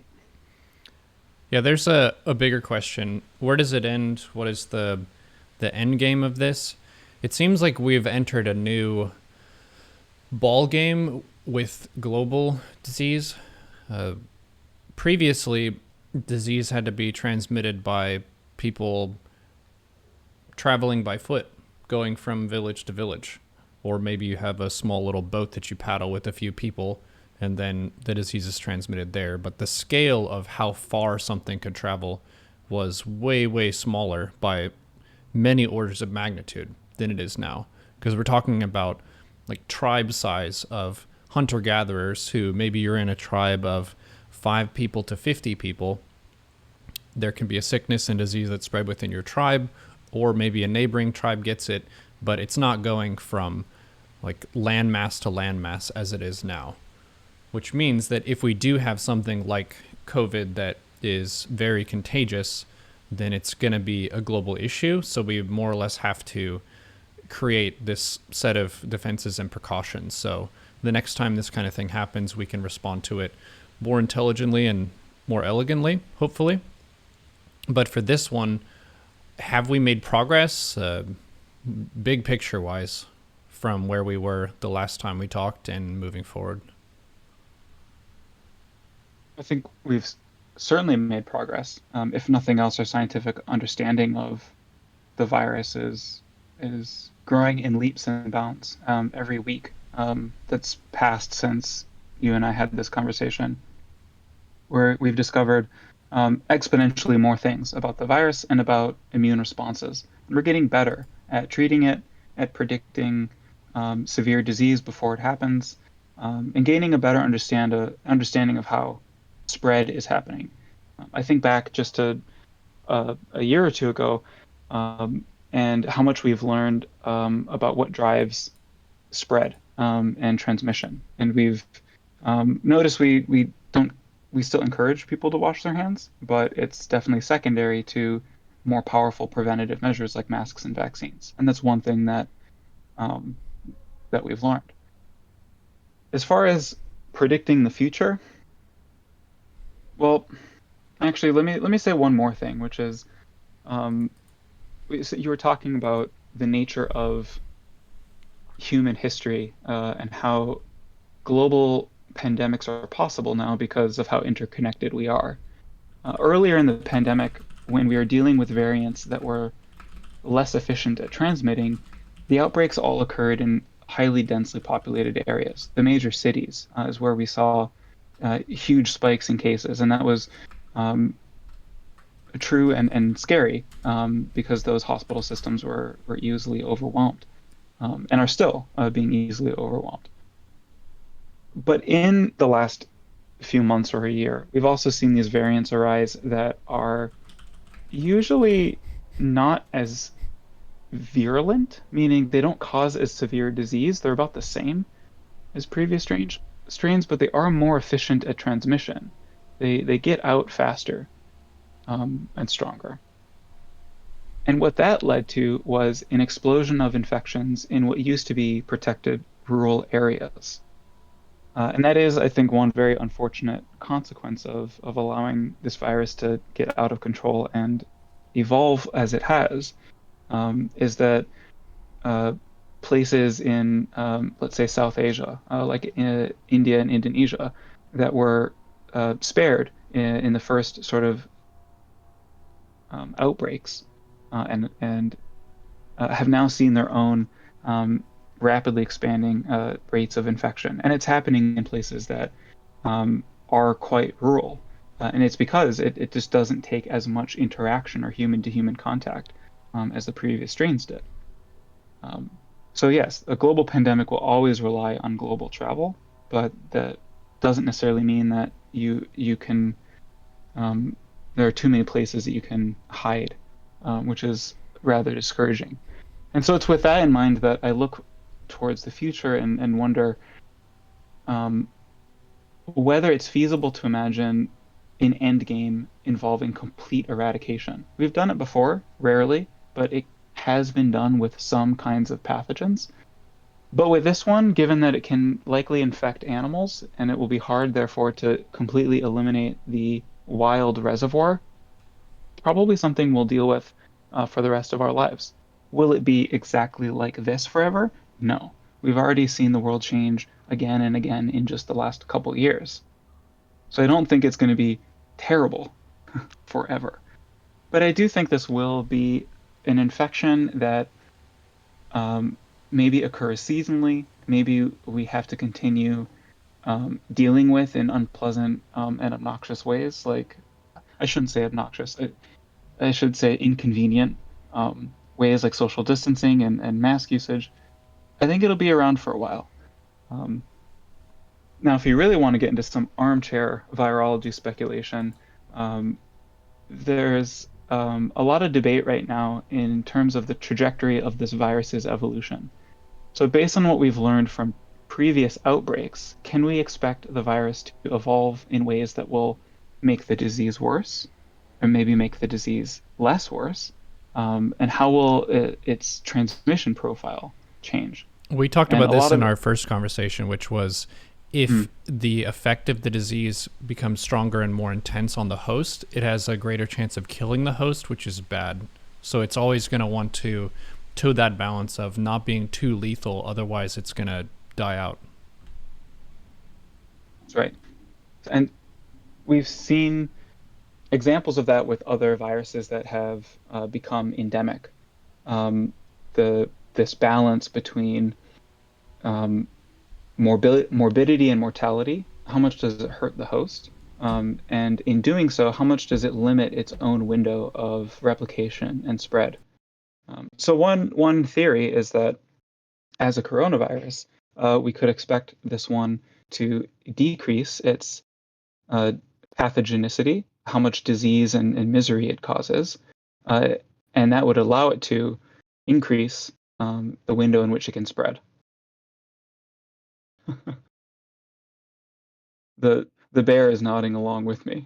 Speaker 1: Yeah, there's a bigger question. Where does it end? What is the end game of this? It seems like we've entered a new ball game with global disease. Previously, disease had to be transmitted by people traveling by foot, going from village to village. Or maybe you have a small little boat that you paddle with a few people, and then the disease is transmitted there. But the scale of how far something could travel was way, way smaller by many orders of magnitude than it is now. Because we're talking about like tribe size of hunter-gatherers who maybe you're in a tribe of 5 people to 50 people. There can be a sickness and disease that's spread within your tribe, or maybe a neighboring tribe gets it, but it's not going from like landmass to landmass as it is now. Which means that if we do have something like COVID that is very contagious, then it's going to be a global issue. So we more or less have to create this set of defenses and precautions. So the next time this kind of thing happens, we can respond to it more intelligently and more elegantly, hopefully. But for this one, have we made progress, big picture wise, from where we were the last time we talked and moving forward?
Speaker 2: I think we've certainly made progress. If nothing else, our scientific understanding of the virus is growing in leaps and bounds every week that's passed since you and I had this conversation, where we've discovered exponentially more things about the virus and about immune responses. And we're getting better at treating it, at predicting severe disease before it happens, and gaining a better understanding of how spread is happening. I think back just to a year or two ago, and how much we've learned about what drives spread and transmission. And we've noticed we still encourage people to wash their hands, but it's definitely secondary to more powerful preventative measures like masks and vaccines. And that's one thing um, that we've learned. As far as predicting the future, well, actually, let me say one more thing, which is um, so you were talking about the nature of human history and how global pandemics are possible now because of how interconnected we are. Earlier in the pandemic, when we were dealing with variants that were less efficient at transmitting, the outbreaks all occurred in highly densely populated areas. The major cities is where we saw huge spikes in cases, and that was um, true and scary because those hospital systems were easily overwhelmed and are still being easily overwhelmed. But in the last few months or a year, we've also seen these variants arise that are usually not as virulent, meaning they don't cause as severe disease. They're about the same as previous strains, but they are more efficient at transmission. They get out faster and stronger. And what that led to was an explosion of infections in what used to be protected rural areas. And that is, I think, one very unfortunate consequence of allowing this virus to get out of control and evolve as it has, is that uh, places in, let's say, South Asia, like India and Indonesia, that were spared in the first sort of outbreaks, and have now seen their own rapidly expanding rates of infection, and it's happening in places that are quite rural, and it's because it just doesn't take as much interaction or human-to-human contact as the previous strains did. Um, so yes, a global pandemic will always rely on global travel, but that doesn't necessarily mean that you can there are too many places that you can hide, which is rather discouraging. And so it's with that in mind that I look towards the future and wonder um, whether it's feasible to imagine an end game involving complete eradication. We've done it before, rarely, but it has been done with some kinds of pathogens. But with this one, given that it can likely infect animals and it will be hard, therefore, to completely eliminate the wild reservoir, probably something we'll deal with for the rest of our lives. Will it be exactly like this forever? No. We've already seen the world change again and again in just the last couple years. So I don't think it's going to be terrible forever. But I do think this will be an infection that um, maybe occurs seasonally. Maybe we have to continue dealing with in unpleasant and obnoxious ways. Like, I shouldn't say obnoxious. I should say inconvenient ways like social distancing and mask usage. I think it'll be around for a while. Um, Now, if you really want to get into some armchair virology speculation, um, there's a lot of debate right now in terms of the trajectory of this virus's evolution. So, based on what we've learned from previous outbreaks, can we expect the virus to evolve in ways that will make the disease worse? or maybe make the disease less worse? And how will its transmission profile change?
Speaker 1: We talked
Speaker 2: And
Speaker 1: about
Speaker 2: a
Speaker 1: this
Speaker 2: lot
Speaker 1: in
Speaker 2: of
Speaker 1: our first conversation, which was if the effect of the disease becomes stronger and more intense on the host, it has a greater chance of killing the host, which is bad. So it's always going to want to that balance of not being too lethal, otherwise it's going to die out.
Speaker 2: That's right. And we've seen examples of that with other viruses that have become endemic. This balance between um, morbidity and mortality. How much does it hurt the host? And in doing so, how much does it limit its own window of replication and spread? So one theory is that as a coronavirus, we could expect this one to decrease its uh, pathogenicity, how much disease and misery it causes, uh, and that would allow it to increase the window in which it can spread. The bear is nodding along with me.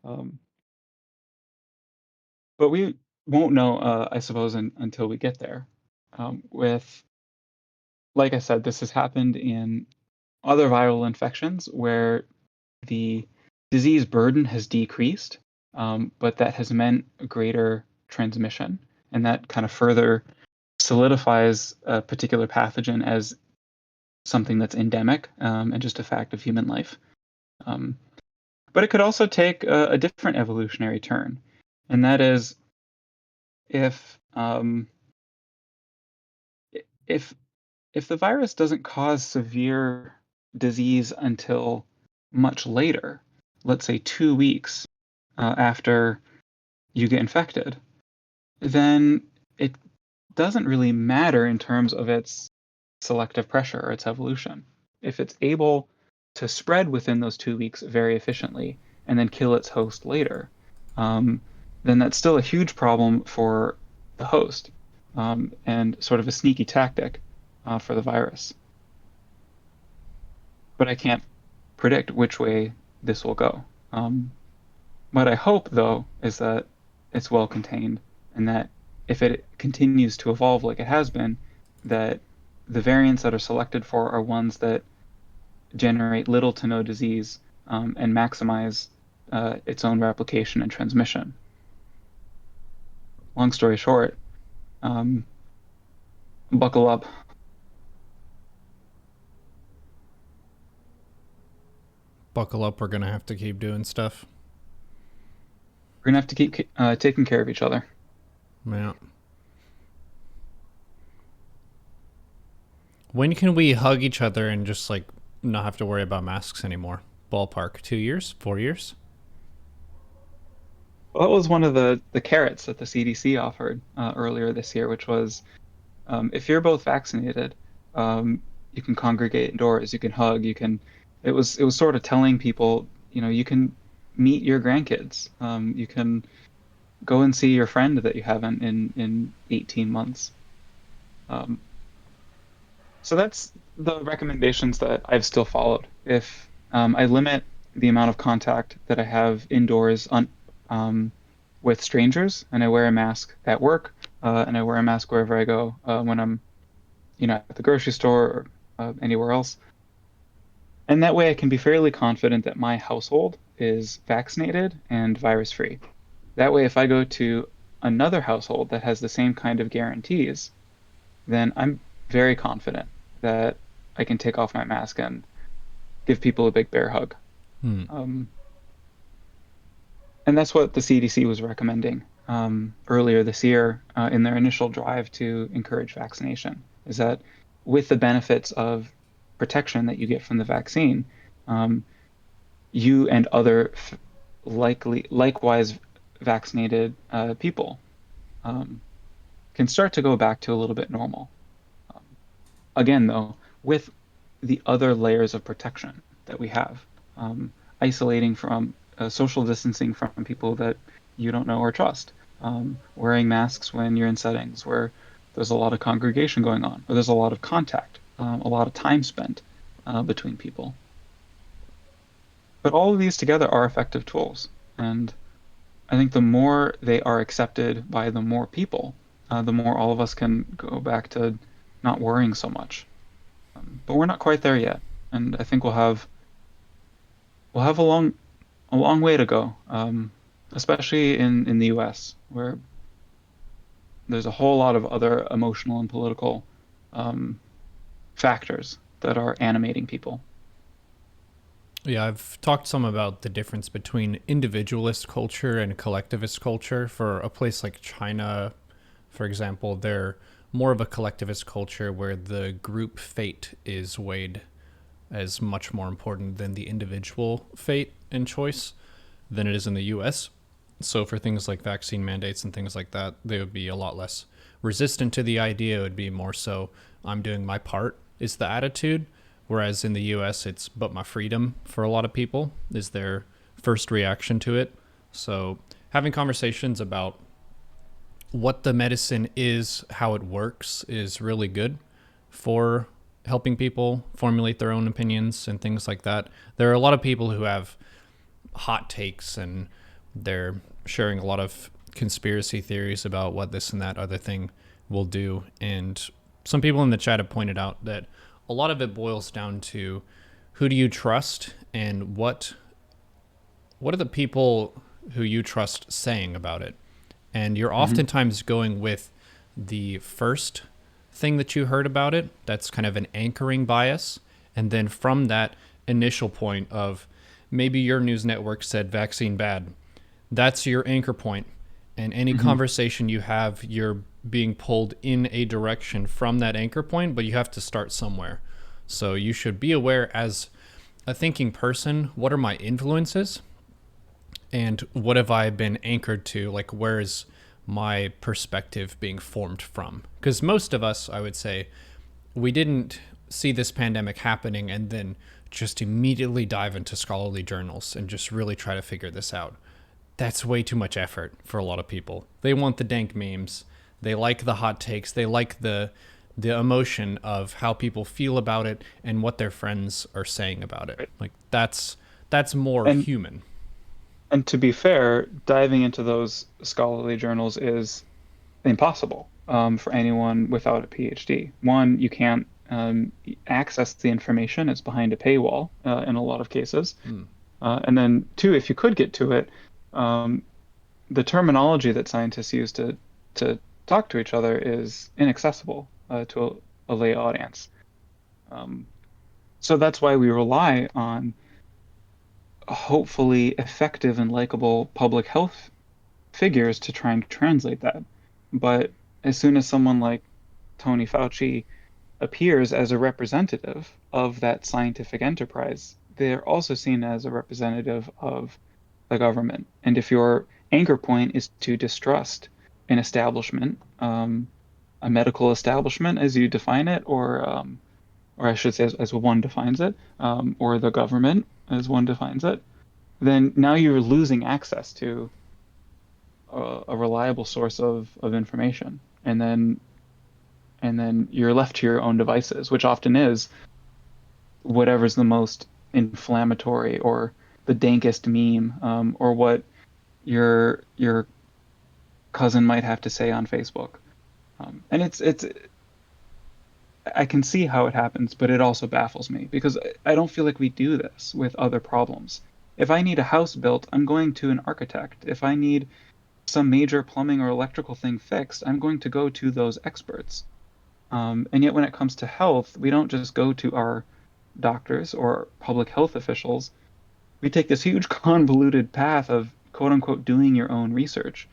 Speaker 2: Um, but we won't know, I suppose, until we get there. With, like I said, this has happened in other viral infections where the disease burden has decreased, but that has meant a greater transmission, and that kind of further solidifies a particular pathogen as something that's endemic and just a fact of human life. Um, but it could also take a different evolutionary turn, and that is if um, if if the virus doesn't cause severe disease until much later, let's say 2 weeks after you get infected, then it doesn't really matter in terms of its selective pressure or its evolution. If it's able to spread within those 2 weeks very efficiently and then kill its host later, um, then that's still a huge problem for the host and sort of a sneaky tactic for the virus. But I can't predict which way this will go. What I hope, though, is that it's well contained and that if it continues to evolve like it has been, that the variants that are selected for are ones that generate little to no disease and maximize its own replication and transmission. Long story short, um, buckle up.
Speaker 1: Buckle up, we're going to have to keep doing stuff.
Speaker 2: We're gonna have to keep taking care of each other.
Speaker 1: Yeah. When can we hug each other and just like not have to worry about masks anymore? Ballpark, 2 years, 4 years?
Speaker 2: Well, that was one of the carrots that the CDC offered earlier this year, which was if you're both vaccinated, you can congregate indoors, you can hug, you can. It was sort of telling people, you can meet your grandkids, you can go and see your friend that you haven't in 18 months. Um, so that's the recommendations that I've still followed. If I limit the amount of contact that I have indoors um, with strangers, and I wear a mask at work, and I wear a mask wherever I go when I'm at the grocery store or anywhere else. And that way I can be fairly confident that my household is vaccinated and virus free. That way, if I go to another household that has the same kind of guarantees, then I'm very confident that I can take off my mask and give people a big bear hug.
Speaker 1: Hmm.
Speaker 2: Um, and that's what the CDC was recommending earlier this year in their initial drive to encourage vaccination. Is that with the benefits of protection that you get from the vaccine, um, you and other likewise vaccinated people um, can start to go back to a little bit normal. Um, Again, though, with the other layers of protection that we have, isolating from social distancing from people that you don't know or trust, wearing masks when you're in settings where there's a lot of congregation going on, or there's a lot of contact, a lot of time spent between people. But all of these together are effective tools. And I think the more they are accepted by the more people, the more all of us can go back to not worrying so much. But we're not quite there yet, and I think we'll have a long way to go, especially in the U.S., where there's a whole lot of other emotional and political um, factors that are animating people.
Speaker 1: Yeah, I've talked some about the difference between individualist culture and collectivist culture. For a place like China, for example, they're more of a collectivist culture where the group fate is weighed as much more important than the individual fate and choice than it is in the US. So for things like vaccine mandates and things like that, they would be a lot less resistant to the idea. It would be more so, I'm doing my part, is the attitude. Whereas in the US, it's but my freedom for a lot of people is their first reaction to it. So having conversations about what the medicine is, how it works, is really good for helping people formulate their own opinions and things like that. There are a lot of people who have hot takes and they're sharing a lot of conspiracy theories about what this and that other thing will do. And some people in the chat have pointed out that a lot of it boils down to who do you trust and what are the people who you trust saying about it. And you're
Speaker 2: Hmm.
Speaker 1: oftentimes going with the first thing that you heard about it. That's kind of an anchoring bias. And then from that initial point of maybe your news network said vaccine bad, that's your anchor point. And any
Speaker 2: Hmm.
Speaker 1: conversation you have, you're being pulled in a direction from that anchor point, but you have to start somewhere. So you should be aware as a thinking person, what are my influences? And what have I been anchored to? Like, where is my perspective being formed from? Because most of us, I would say, we didn't see this pandemic happening and then just immediately dive into scholarly journals and just really try to figure this out. That's way too much effort for a lot of people. They want the dank memes. They like the hot takes. They like the emotion of how people feel about it and what their friends are saying about it.
Speaker 2: Right.
Speaker 1: Like that's more
Speaker 2: And
Speaker 1: human.
Speaker 2: and to be fair, diving into those scholarly journals is impossible for anyone without a PhD. One, you can't access the information; it's behind a paywall in a lot of cases.
Speaker 1: Mm.
Speaker 2: And then two, if you could get to it, um, the terminology that scientists use to talk to each other is inaccessible to a lay audience. Um, so that's why we rely on hopefully effective and likable public health figures to try and translate that. But as soon as someone like Tony Fauci appears as a representative of that scientific enterprise, they're also seen as a representative of the government. And if your anchor point is to distrust an establishment, a medical establishment as you define it, or I should say as one defines it, or the government as one defines it, then now you're losing access to a reliable source of information. And then you're left to your own devices, which often is whatever's the most inflammatory or the dankest meme, or what your cousin might have to say on Facebook. And it's I can see how it happens, but it also baffles me because I don't feel like we do this with other problems. If I need a house built, I'm going to an architect. If I need some major plumbing or electrical thing fixed, I'm going to go to those experts. And yet, when it comes to health, we don't just go to our doctors or public health officials. We take this huge convoluted path of quote unquote doing your own research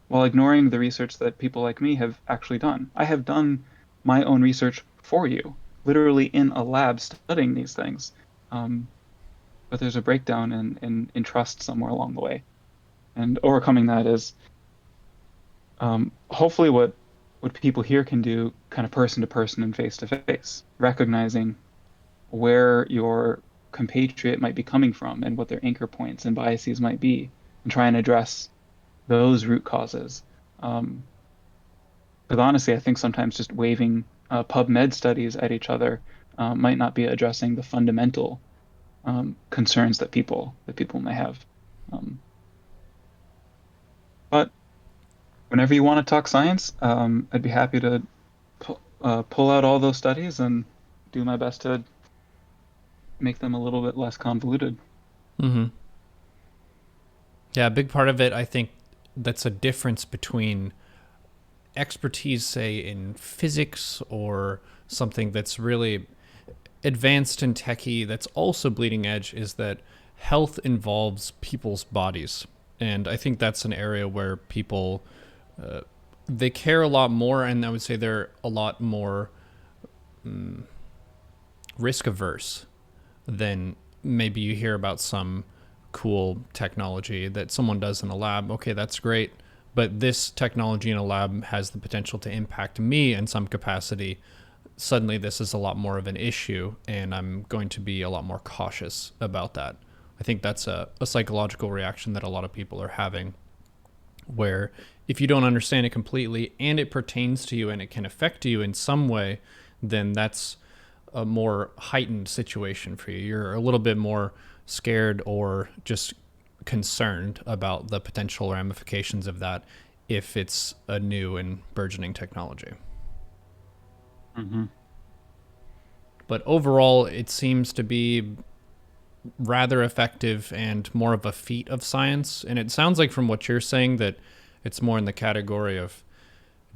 Speaker 2: while ignoring the research that people like me have actually done. I have done my own research for you, literally in a lab studying these things. Um, but there's a breakdown in trust somewhere along the way. And overcoming that is hopefully what people here can do kind of person to person and face to face, recognizing where your compatriot might be coming from and what their anchor points and biases might be, and try and address those root causes. Um, Because honestly, I think sometimes just waving PubMed studies at each other might not be addressing the fundamental concerns that people may have. Um, But whenever you want to talk science, I'd be happy to pull out all those studies and do my best to make them a little bit less convoluted.
Speaker 1: Mm-hmm. Yeah, a big part of it, I think, that's a difference between expertise, say, in physics or something that's really advanced and techy that's also bleeding edge, is that health involves people's bodies. And I think that's an area where people, they care a lot more, and I would say they're a lot more risk averse than maybe you hear about some cool technology that someone does in a lab. Okay, that's great. But this technology in a lab has the potential to impact me in some capacity. Suddenly, this is a lot more of an issue, and I'm going to be a lot more cautious about that. I think that's a psychological reaction that a lot of people are having, where if you don't understand it completely and it pertains to you and it can affect you in some way, then that's a more heightened situation for you. You're a little bit more scared or just concerned about the potential ramifications of that if it's a new and burgeoning technology.
Speaker 2: Mm-hmm.
Speaker 1: But overall, it seems to be rather effective and more of a feat of science. And it sounds like from what you're saying that it's more in the category of,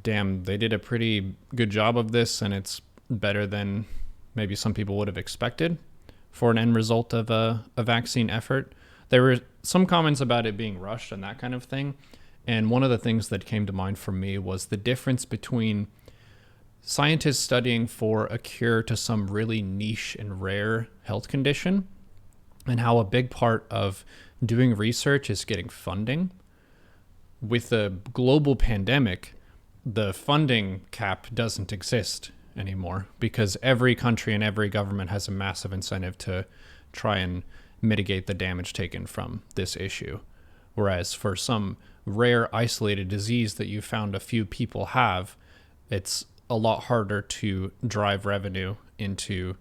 Speaker 1: damn, they did a pretty good job of this, and it's better than maybe some people would have expected for an end result of a vaccine effort. There were some comments about it being rushed and that kind of thing. And one of the things that came to mind for me was the difference between scientists studying for a cure to some really niche and rare health condition, and how a big part of doing research is getting funding. With the global pandemic, the funding cap doesn't exist anymore because every country and every government has a massive incentive to try and mitigate the damage taken from this issue. Whereas for some rare isolated disease that you found a few people have, it's a lot harder to drive revenue into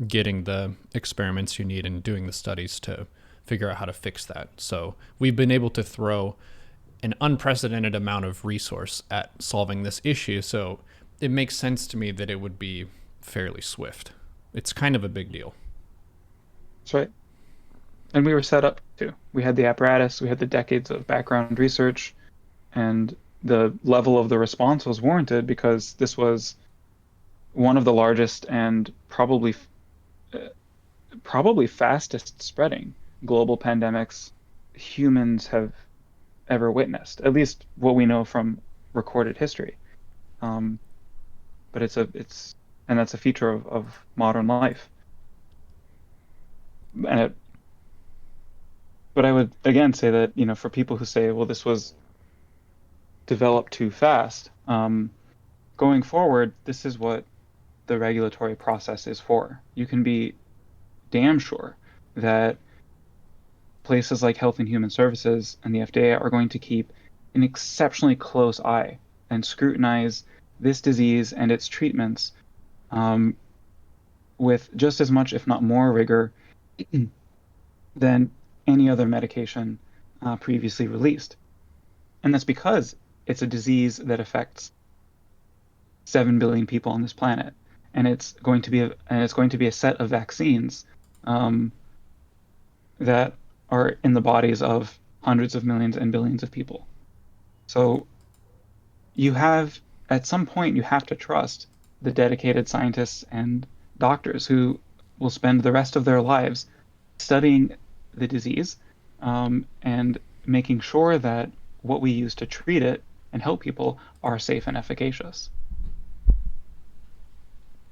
Speaker 1: getting the experiments you need and doing the studies to figure out how to fix that. So we've been able to throw an unprecedented amount of resource at solving this issue. So it makes sense to me that it would be fairly swift. It's kind of a big deal.
Speaker 2: That's right. And we were set up to. We had the apparatus, we had the decades of background research, and the level of the response was warranted because this was one of the largest and probably fastest spreading global pandemics humans have ever witnessed, at least what we know from recorded history. But and that's a feature of modern life. And but I would again say that, for people who say, well, this was developed too fast, going forward, this is what the regulatory process is for. You can be damn sure that places like Health and Human Services and the FDA are going to keep an exceptionally close eye and scrutinize this disease and its treatments with just as much, if not more, rigor than any other medication previously released. And that's because it's a disease that affects 7 billion people on this planet, and it's going to be a set of vaccines that are in the bodies of hundreds of millions and billions of people. So at some point you have to trust the dedicated scientists and doctors who will spend the rest of their lives studying the disease and making sure that what we use to treat it and help people are safe and efficacious.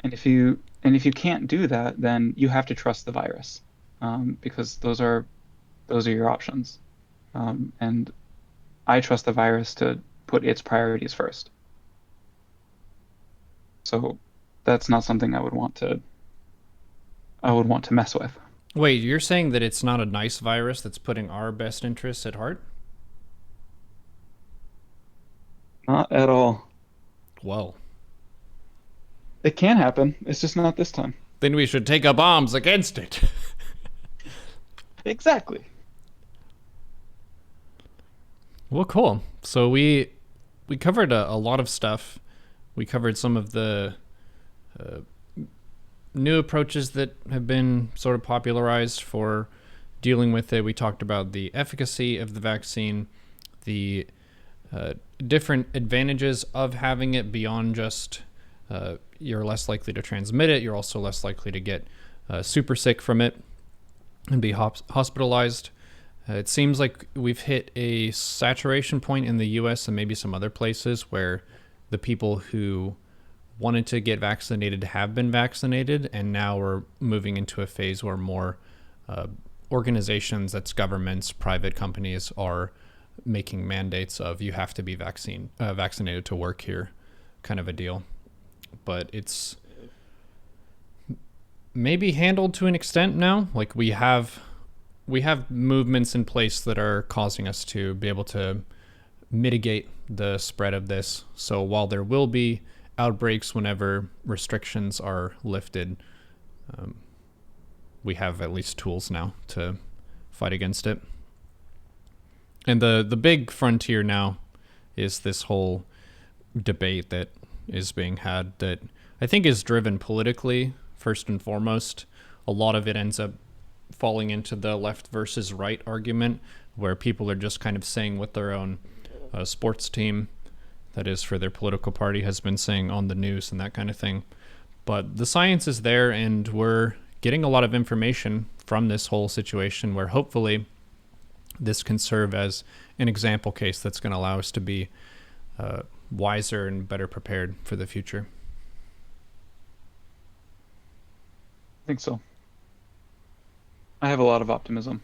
Speaker 2: And if you can't do that, then you have to trust the virus, because those are your options. And I trust the virus to put its priorities first. So that's not something I would want to mess with.
Speaker 1: Wait, you're saying that it's not a nice virus that's putting our best interests at heart?
Speaker 2: Not at all.
Speaker 1: Well,
Speaker 2: It can happen. It's just not this time.
Speaker 1: then we should take up arms against it.
Speaker 2: Exactly.
Speaker 1: Well, cool. So we covered a lot of stuff. We covered some of the new approaches that have been sort of popularized for dealing with it. We talked about the efficacy of the vaccine, the different advantages of having it beyond just you're less likely to transmit it. You're also less likely to get super sick from it and be hospitalized. It seems like we've hit a saturation point in the US and maybe some other places where the people who wanted to get vaccinated have been vaccinated, and now we're moving into a phase where more organizations, that's governments, private companies, are making mandates of you have to be vaccinated to work here, kind of a deal. But it's maybe handled to an extent now. Like we have movements in place that are causing us to be able to mitigate the spread of this. So while there will be outbreaks whenever restrictions are lifted, we have at least tools now to fight against it. And the big frontier now is this whole debate that is being had that I think is driven politically first and foremost. A lot of it ends up falling into the left versus right argument, where people are just kind of saying what their own sports team, that is for their political party, has been saying on the news and that kind of thing. But the science is there, and we're getting a lot of information from this whole situation where hopefully this can serve as an example case that's going to allow us to be wiser and better prepared for the future.
Speaker 2: I think so. I have a lot of optimism.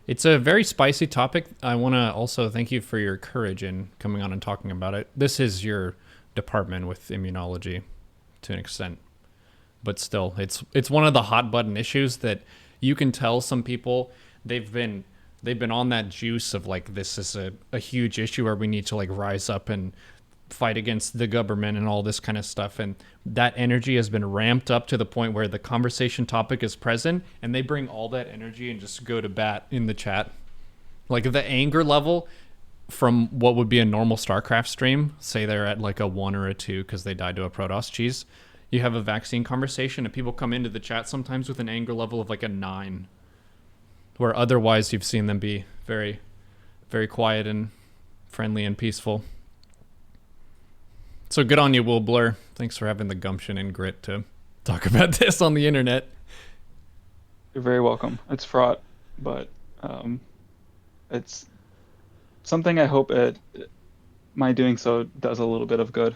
Speaker 1: It's a very spicy topic. I want to also thank you for your courage in coming on and talking about it. This is your department with immunology to an extent, but still, it's one of the hot button issues that you can tell some people they've been on that juice of like, this is a huge issue where we need to like rise up and fight against the government and all this kind of stuff, and that energy has been ramped up to the point where the conversation topic is present, and they bring all that energy and just go to bat in the chat. Like the anger level from what would be a normal StarCraft stream, say they're at like a 1 or a 2 because they died to a Protoss cheese, you have a vaccine conversation and people come into the chat sometimes with an anger level of like a 9, where otherwise you've seen them be very, very quiet and friendly and peaceful. So good on you, WIllblur. Thanks for having the gumption and grit to talk about this on the internet.
Speaker 2: You're very welcome. It's fraught, but it's something I hope my doing so does a little bit of good.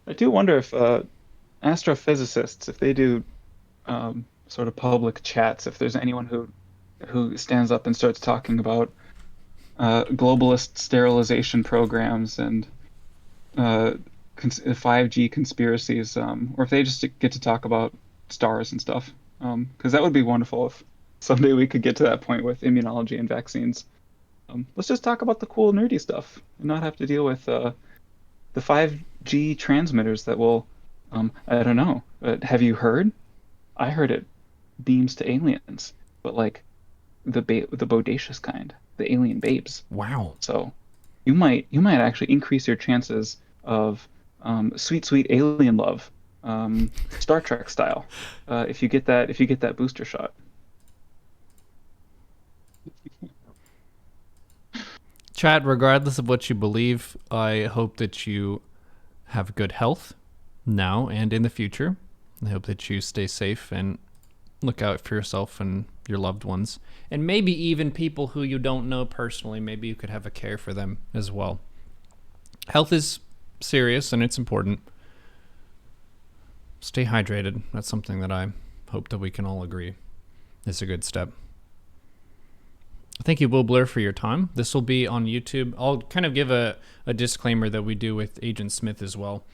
Speaker 2: I do wonder if astrophysicists, if they do sort of public chats, if there's anyone who stands up and starts talking about globalist sterilization programs and 5G conspiracies, or if they just get to talk about stars and stuff, because that would be wonderful if someday we could get to that point with immunology and vaccines. Let's just talk about the cool nerdy stuff and not have to deal with the 5G transmitters that will, I don't know, have you heard? I heard it beams to aliens, but like the bodacious kind, the alien babes.
Speaker 1: Wow.
Speaker 2: So you might actually increase your chances of sweet alien love, Star Trek style, if you get that booster shot.
Speaker 1: Chat, regardless of what you believe, I hope that you have good health now and in the future. I hope that you stay safe and look out for yourself and your loved ones, and maybe even people who you don't know personally. Maybe you could have a care for them as well. Health is serious and it's important. Stay hydrated. That's something that I hope that we can all agree is a good step. Thank you, WIllblur, for your time. This will be on YouTube. I'll kind of give a disclaimer that we do with Agent Smith as well.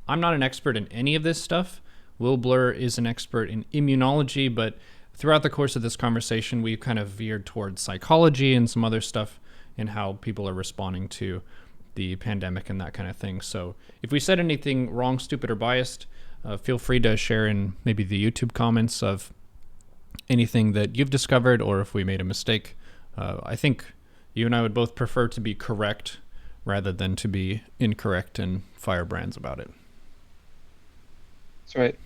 Speaker 1: I'm not an expert in any of this stuff. WIllblur is an expert in immunology, but throughout the course of this conversation, we've kind of veered towards psychology and some other stuff and how people are responding to the pandemic and that kind of thing. So if we said anything wrong, stupid, or biased, feel free to share in maybe the YouTube comments of anything that you've discovered or if we made a mistake. I think you and I would both prefer to be correct rather than to be incorrect and firebrands about it.
Speaker 2: That's right.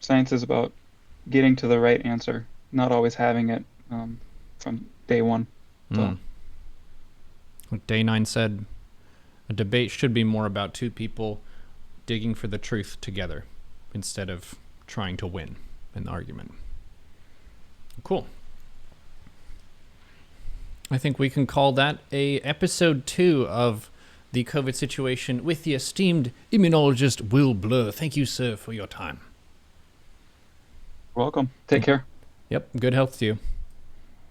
Speaker 2: Science is about getting to the right answer, not always having it from day one. So.
Speaker 1: Like Day 9 said, a debate should be more about two people digging for the truth together instead of trying to win an argument. Cool. I think we can call that a episode 2 of the COVID situation with the esteemed immunologist WIllblur. Thank you, sir, for your time.
Speaker 2: Welcome. Take care.
Speaker 1: Yep. Good health to you.